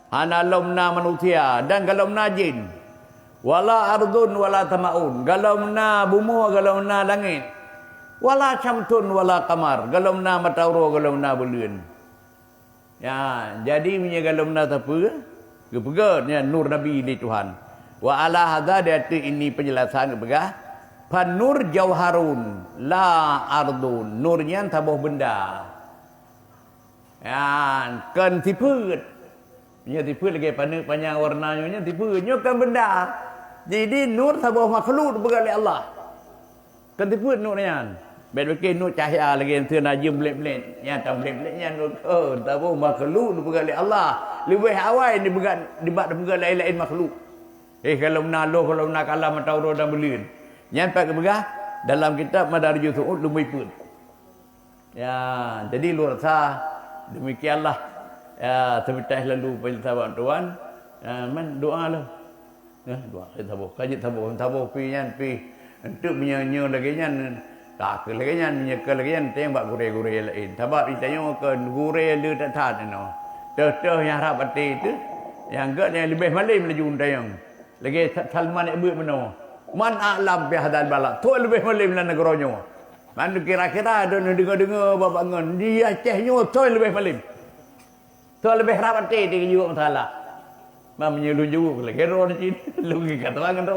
Hana lamna manusia dan galamna jin. Wala ardun wala tamaun. Galamna bumi, galamna langit. Wala syamsun wala qamar. Galamna matahari, galamna bulan. Ya, jadi punya galamna apa? Kepegatnya nur Nabi di Tuhan. Wa ala hadza datu ini penjelasan kepegah. Fan nur jauharun la ardun. Nurnya tabuh benda. Ya, kan tiput. Nya tiput lagi panjang warnanya tiputnya kan benda. Jadi nur tabuh makhluk bukan oleh Allah. Kan tiput nurnya. Betul nur cahaya lagi yang nak jum belit-belit. Yang tak belit-belitnya nur tabuh makhluk bukan oleh Allah. Lebih awal ni bukan dibat bukan lain-lain makhluk. Kalau nak loh, kalau nak kalam atau roh dan belin. Yang pak kebegah dalam kitab Madarij Su'ud lumai pun. Ya, jadi luar sah demikianlah. Ya, sebentar lalu penjelasan tuan. Man doa lah. Doa tabuh. Kaji tabuh pi nyan pi. Untuk menyanyi lagi nyan. Tak ke lagi nyan, nyekal lagi nyan tembak gure-gure lain. Sebab ditanya ke gure lu tak tahan no. Terus yang harap hati itu yang gak yang lebih malim laju tayang. Lagi Salman ibu mana? Man alam bi hadal balak. Tu lebih malim dalam negaranya. Man kira-kira ada dengar-dengar babangan di Acehnya tu lebih malim. Tu lebih harap hati dia juga masalah. Man menyelun juga lagi ron sini. Lu kata bangan tu.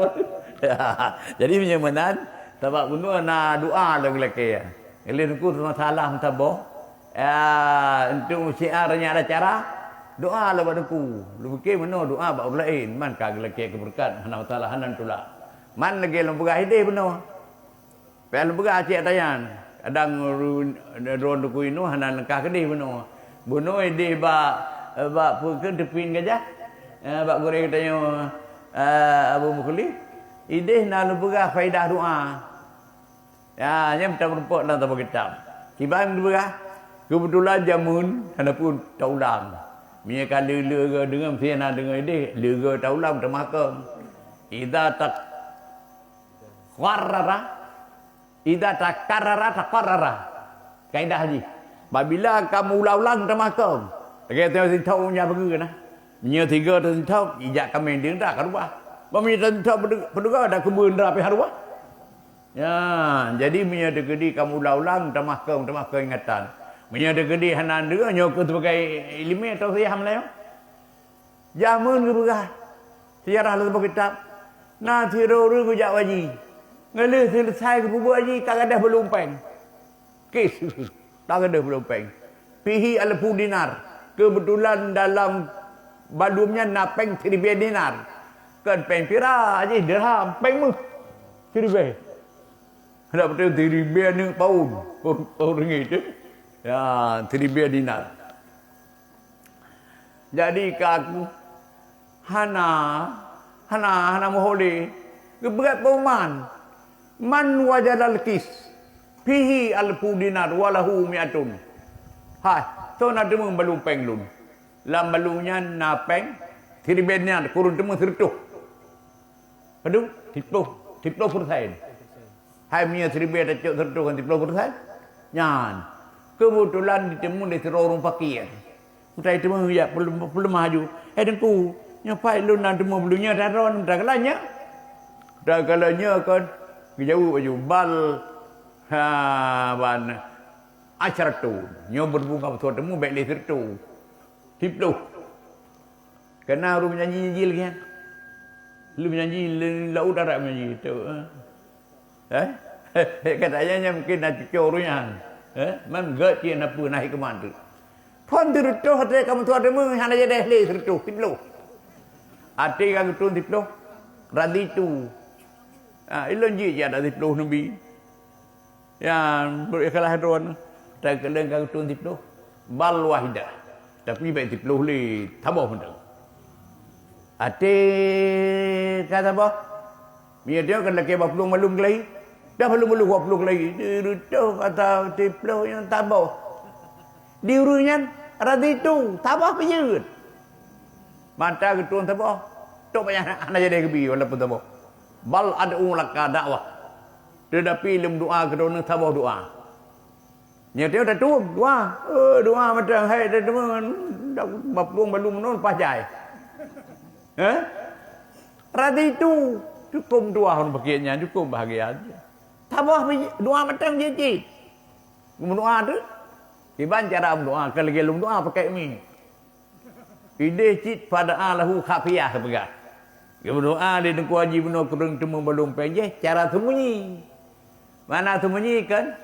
Jadi menyamanan sebab bunuh na doa lagi. Elin ku masalah tabah. Untuk syiarnya ada cara doa lah badaku. Lu fikir mana doa bab lain man kag laki keberkat hana taala hanan tula. Man lagi lembaga hidih benar. Pel lembaga cik tayan. Adang ron ku inu hanan kah kedih benar. Bunuh hidih ba pukul tepin gajah. Bak goreng tanya Abu Mukhli. Hidih na lembaga faedah doa. Ya, nya betul rumput dalam tabah kitab. Kibang lembaga kebetulan jamun hadapun taulang. Mia kala lega dengan mesti nak dengar dia lega taulang termakam. Idza taqarrara. Kaedah haji. Apabila kamu ulang-ulang termakam. Lagi tengok si tahu nya begitu nah. Mia tiga tu tahu ijak kami dia dah karubah. Bami tahu penduga dah kebun dah pi harubah. Ya, jadi mia degedi kamu ulang-ulang termakam ingatan. Menyada gede hanan dia nyok sebagai ilmu atau siapa Melayu. Jamun ke berah. Sejarah dalam kitab. Na tiru ru gujak waji. Ngala selesai ke bubuk haji, kadang-kadang berlumpeng. Kes, kadang-kadang berlumpeng. Pihi alfu dinar. Kebetulan dalam balumnya napeng 1000 dinar. Kan peng pira haji dirham, peng mu. 1000. Ada betul 1000 ni pound, ringgit. Ya, 1000 dinar. Jadi aku hana mohole. Keberat pauman. Man wajadal kis fihi alfu dinar walahu mi'atun. Hai, so nak demu balung peng lun. Lam balungnya napeng 1000 dinar kurun demu sertuh. Aduh, 10%. Hai punya 1000 dah cok sertuh kan 10%. Nyan. Kebetulan ditemu di orang fakir. Utai temu ya belum maju. Dengku, nyapai lun nak demu balungnya daron dah kalanya. Dah kalanya kan jauh baju bal ban asyaratu nyo berbunga betul temu baik leher tu tiplu kena ru menyanyi jil kan lu menyanyi laut darat menyanyi tu katanya mungkin nak corunya man gak dia nak pun naik ke mana pon tu hati kamu tu ada mu hana jadi leher tu tiplu hati kamu tu tiplu radi tu ilon je ada 10 nabi. Ya, berikalah hadron. Tak keleng kau tun 10. Bal wahidah. Tapi baik 10 li tambah pun. Ate kata apa? Dia kan lagi 40 malum lagi. Dah belum 20 lagi. Dia kata 10 yang tambah. Diurunya radi tu tambah penyut. Mata ketun tambah. Tok banyak anak jadi kebi walaupun tambah. Bal ad'u laka dakwah. Tetapi lem doa kedona tabah doa. Nya dia dah tu doa. Doa macam hai dah dak bapluang balum non pajai. Radi tu cukup doa hon pakainya cukup bahagia. Tabah doa macam je. Doa tu iban cara doa kalau gelum doa pakai mi. Ide cit pada alahu khafiyah sebagai. Dia berdoa dia dengku haji benar kereng temu balung penjeh cara sembunyi. Mana sembunyi kan?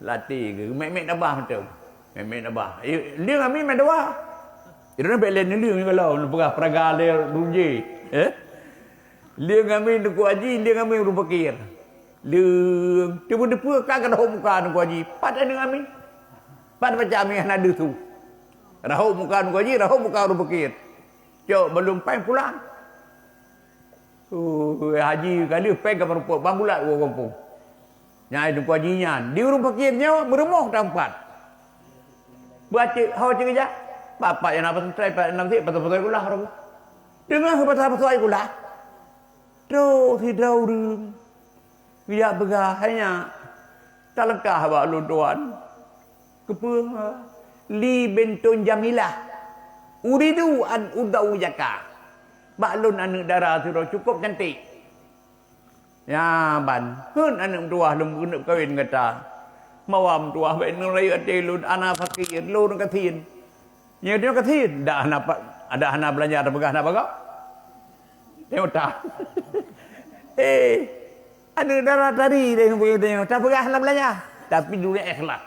Latih ke mek-mek nabah macam. Mek-mek nabah. Dia kami mek doa. Dia nak belen dia kalau perah peraga dia runje. Dia kami dengku haji, dia kami urung fakir. Leung tiba-tiba kan dah muka dengku haji. Pada dengan kami. Pada macam kami ada tu. Rahuk muka dengku haji, rahuk muka urung fakir. Cok belum pai pulang. Haji kali peng ke perempuan bambulat ke kampung. Nyai dengku hajinya, di urung fakirnya meremoh tempat. Baca hawa cerita. Bapak yang apa try pak nanti betul-betul kulah orang. Dengar betul-betul kulah. Tu tidak urung. Dia begahnya talakah ba lu tuan. Kepuh li bentun jamilah. Uridu an udau jaka. Baklun anak darah tu cukup cantik. Ya ban, hun anak tua lum kena kawin kata. Mawam tua baik nu raya telun anak fakir lun katin. Nya dia katin, dah anak ada anak belanja ada begah nak bagak. Tengok tak. Anak darah tadi dia tengok tak begah nak belanja. Tapi dulu ikhlas.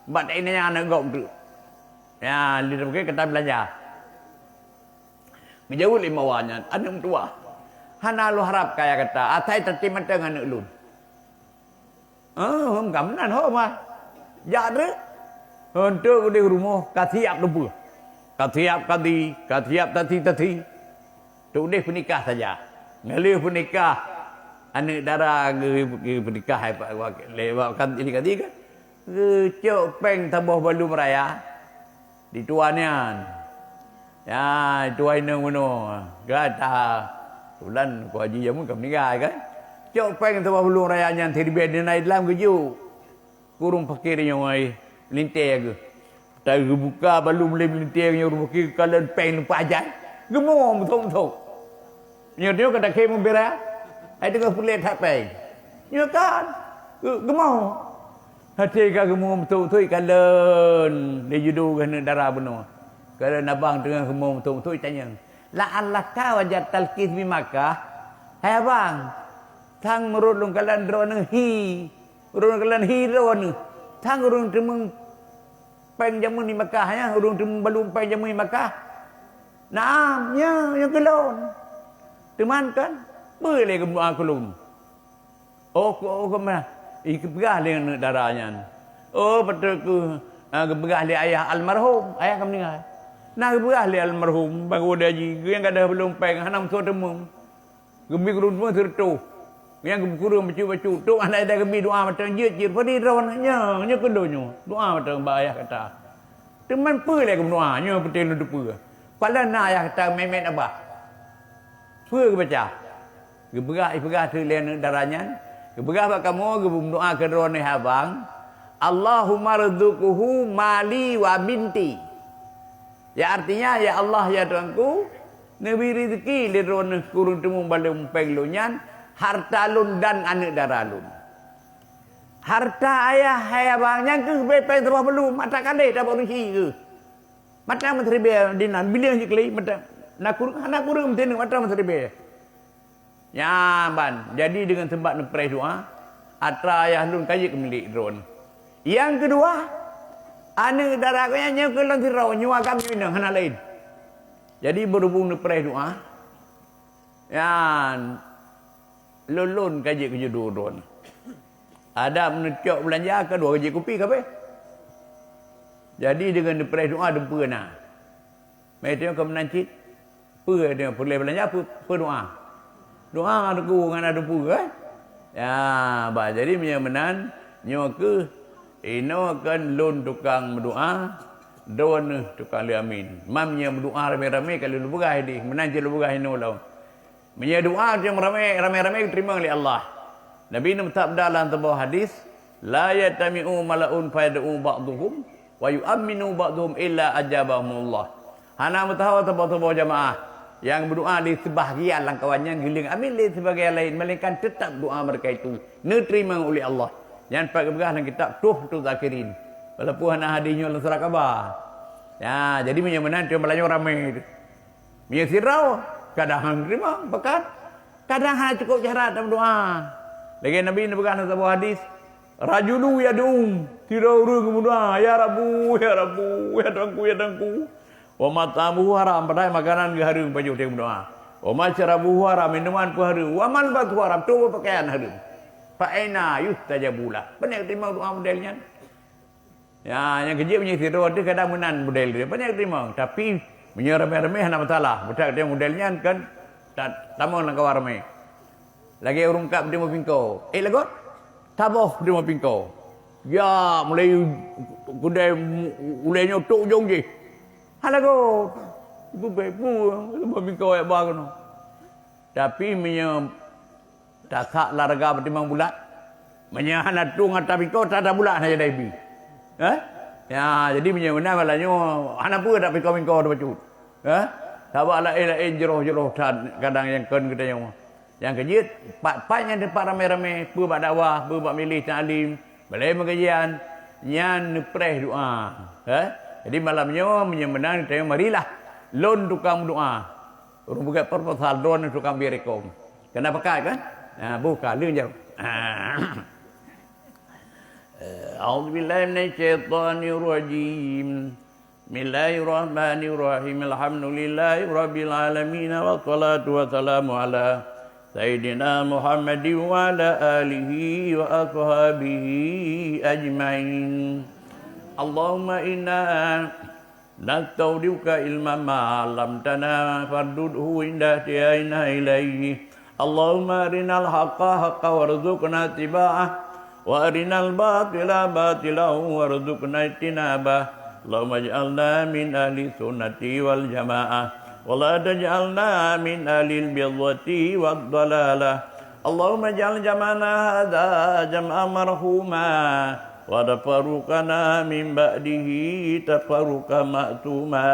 Bak ini anak gok tu. Ya, dia pergi kata belanja. Menjauh lima wanya, anak tua. Hana lu harap kaya kata, atai tertimat dengan anak lun. Gamnan ho mah. Jadi, untuk di rumah katiap lupa. Katiap tati. Tu deh penikah saja. Ngalih penikah. Anak darah penikah lewat kan ini ketiga. Cok peng tambah balum raya. Di tuannya. Ya, itu aina ngono. Gata. Bulan ku haji jamu kam meninggal kan. Cok peng tu belum rayanya 1000 dinar dalam keju. Kurung fakirnya mai linte ke. Tak buka belum linte rumah fakir kalau peng pajak. Gemom betul-betul. Dia kata ke membera. Ai tengah pulet hak peng. Ya kan. Gemom. Hati ka gemom betul-betul kalau dia judu kena darah benar. Kalau abang tengah gemom betul-betul tanya, la allaka wajad talqis bi Makkah? Hai abang, Thang merulung kalan drone hi. Urung kalan hi drone. Thang urung temung peng jamu di Makkah ya, urung temung balum peng jamu di Makkah. Naam, ya, yang kelon. Teman kan? Boleh ke doa kelon. Oh, kemana? Kepegah dengan darahnya. Oh, betul ke kepegah li ayah almarhum. Ayah kamu meninggal. Nak kepegah li almarhum. Baru dia haji. Yang kada belum peng. Hanam suatu temung. Gemi kurun pun sertu. Yang kurun bacu-bacu. Tu anak dah gemi doa macam jir. Pada rawannya. Nya kedonyo. Doa macam ayah kata. Teman apa lagi doa. Nya betul lu dupa. Kalau nak ayah kata memet abah. Apa ke baca? Geberak tu lian darahnya. Geberak bak kamu doa ke drone habang. Allahumma rzuquhu mali wa binti. Ya artinya ya Allah ya Tuhanku, nabi rezeki li drone kurun temu balung penglunyan. Harta lun dan anak darah lun. Harta ayah abang yang ke bepai terus belum mata kali dapat rezeki ke. Mata menteri be dinan bilion je kali mata nak kurang mesti mata menteri be. Ya ban. Jadi dengan sebab nepres doa, atra ayah lun kaji ke milik drone. Yang kedua, anak darah kaya nya ke lan tirau nyua kami minang hana lain. Jadi berhubung nepres doa, yan lulun kaji ke drone. Ada menecok belanja ke 2 kaji kopi ke apa? Jadi dengan nepres doa dempa na. Mai tengok ke menancit. Apa dia boleh belanja apa doa. Doa ada ku dengan ada dempa eh. Ya, bah jadi menan nyo ke ino kan lun tukang berdoa, don tukang li amin. Mamnya berdoa rame-rame kalau lu begah di, menan je lu begah ino law. Menya doa yang rame-rame terima oleh Allah. Nabi Nabi sabda dalam sebuah hadis, la yatami'u mala'un fayad'u ba'duhum wa yu'minu ba'duhum illa ajabahumullah. Hana mutahawa sebuah jamaah yang berdoa di sebahagian langkawannya giling amin di sebahagian lain, melainkan tetap doa mereka itu diterima oleh Allah. Yang pakai begah dalam kitab Tuhfatul Zakirin. Walaupun hana hadisnya dalam surah Kaabah. Ya, jadi menyamanan dia melaju ramai. Dia sirau, kadang terima berkat, kadang hanya cukup jarak dalam doa. Lagi Nabi berkata dalam sebuah hadis, rajulu yad'um, tirau kemudian ya Rabbu, ya Rabbu, ya Tuhanku, ya Tuhanku. Wa mat'amuhu haram, padahal makanan ke harum baju dia berdoa. Wa masyarabuhu haram, minuman pun harum. Wa malbatu haram, tu pakaian harum. Fa aina yustajabula. Banyak terima doa modelnya. Ya, yang kecil punya sirau dia kadang menan model dia. Banyak terima, tapi punya remeh-remeh nak masalah. Betul dia modelnya kan tak tamu nak kawar ramai. Lagi urung kap dia mau pingkau. Lagot. Taboh dia mau pingkau. Ya, mulai kudai ulainya tok jong je. Halagot. Ibu bebu mau pingkau ya bagono. Tapi punya tak larga bertimbang bulat. Punya anak tu ngata pingkau tak ada bulat saja daibi. Ya, jadi punya mana malahnya anak pun tak pingkau ada bacut. Sabak lah jeroh-jeroh kadang yang kan kita yang yang kejut pat-patnya tempat ramai-ramai buat dakwah, buat milih ta'lim, balai pengajian, nyan nepres doa. Jadi malamnya menyemenang kita marilah lon tukang doa. Orang bukan proposal don tukang birekom. Kenapa kan? Buka lun jauh. A'udzubillahi minasyaitonirrajim. Bismillahirrahmanirrahim. Alhamdulillahi rabbil alamin wassalatu wassalamu ala sayyidina Muhammadin wa ala alihi wa ashabihi ajmain. Allahumma inna nastaudiuka ilma ma 'allamtana fardudhu inda tiyaina ilaihi. Allahumma arinal haqqa haqqan warzuqna ittiba'ah wa arinal batila batilan warzuqna ijtinabah. Allahumma ij'alna min ahli sunnati wal jamaah wa la taj'alna min ahli al-bid'ati wad dalalah. Allahumma ij'al jam'ana hadza jam'an marhuma wa tafarruqana min ba'dihi tafarruqan ma'tuma.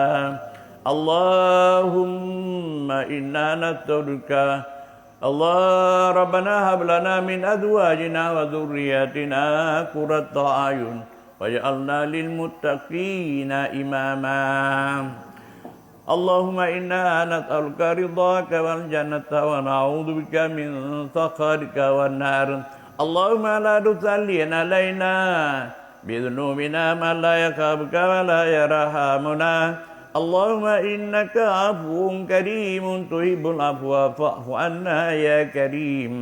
Allahumma inna nas'aluka Allah Rabbana hab lana min azwajina wa dhurriyyatina qurrata a'yun waj'alna lil muttaqina imama. اللهم إنا نسألك رضاك والجنة ونعوذ بك من سخطك والنار اللهم لا تسلين علينا بذنوبنا من لا يخافك ولا يرحمنا اللهم إنك عفو كريم تحب العفو فاعف عنا يا كريم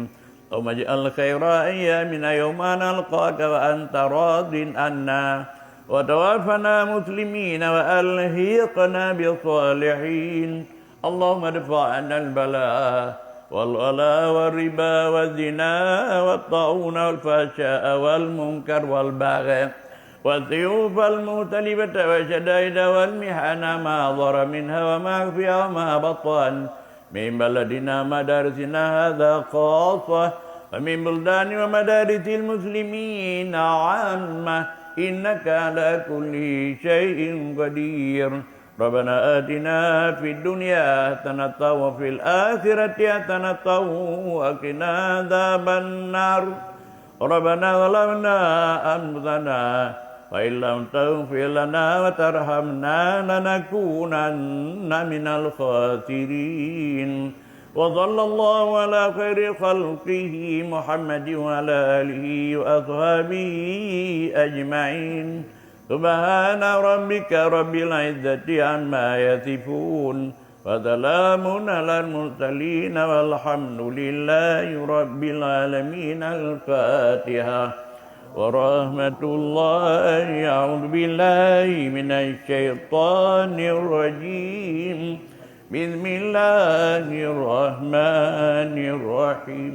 اللهم اجعل خير أيامنا يوم نلقاك وأنت راض عنا وتوفنا مسلمين وألحقنا بالصالحين اللهم ادفع عنا البلاء والغلاء والربا والزنا والطاعون والفحشاء والمنكر والبغي والسيوف المختلفة والشدائد والمحن ما ظهر منها وما خفي وما بطن من بلدنا مدارسنا هذا خاصة ومن بلدان ومدارس المسلمين عامة إنك على كل شيء قدير ربنا آتنا في الدنيا حسنة وفي الآخرة حسنة وقنا عذاب النار ربنا ظلمنا أنفسنا وإن لم تغفر لنا وترحمنا لنكونن من الخاسرين وصلى الله على خير خلقه محمد وعلى آله وأصحابه أجمعين سبحان ربك رب العزة عما يصفون وسلام على المرسلين والحمد لله رب العالمين الفاتحة ورحمة الله أعوذ بالله من الشيطان الرجيم بسم الله الرحمن الرحيم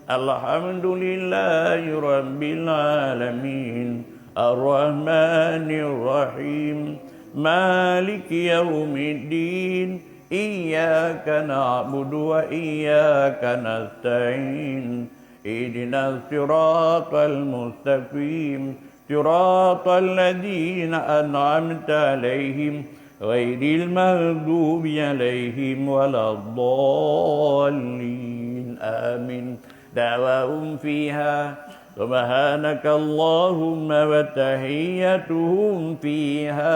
الحمد لله رب العالمين الرحمن الرحيم مالك يوم الدين إياك نعبد وإياك نستعين اهدنا الصراط المستقيم صراط الذين أنعمت عليهم غير المغضوب عليهم ولا الضالين آمين دعواهم فيها سبحانك اللهم وتحيتهم فيها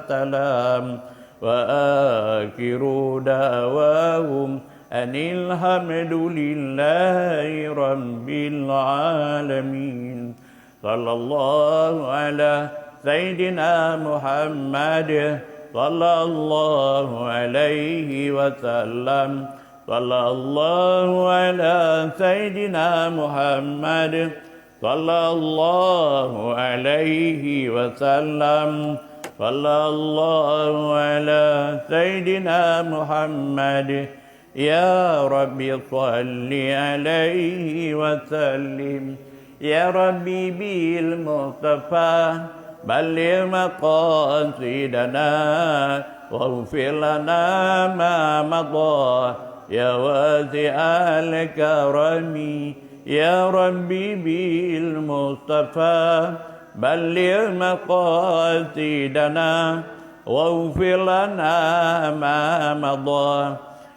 سلام وآخر دعواهم أن الحمد لله رب العالمين صلى الله على سيدنا محمد صلى الله عليه وسلم صلى الله على سيدنا محمد صلى الله عليه وسلم صلى الله على سيدنا محمد يا رب صل عليه وسلم يا ربي بالمصطفى بلغ مقاصدنا واغفر لنا ما مضى يا واسع الكرم يا ربي بالمصطفى بلغ مقاصدنا واغفر لنا ما مضى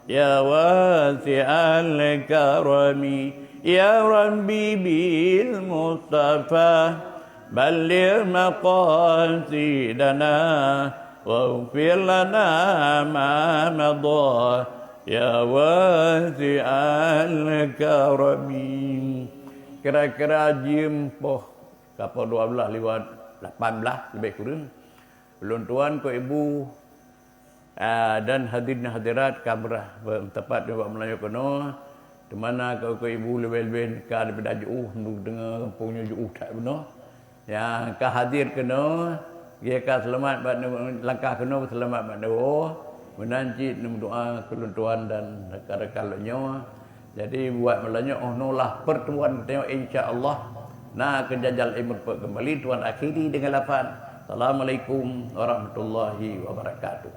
يا واسع الكرم يا ربي بالمصطفى بلغ مقاصدنا واغفر لنا ما مضى يا واسع الكرم. Kira-kira jam kapal 12 lewat 18 lebih kurang. Belum tuan ko ibu dan hadirin hadirat kabrah bertempat di Wak Melayu kono. Di mana ko ibu lebih-lebih ka daripada jauh dengar kampungnya jauh tak benar. Yang ka hadir kono dia ka selamat pada langkah kono selamat pada menanti doa keluntuan dan rekan-rekannya. Jadi buat melanya nolah pertemuan tengok insya-Allah. Nah kejajal imut kembali tuan akhiri dengan lafaz Assalamualaikum warahmatullahi wabarakatuh.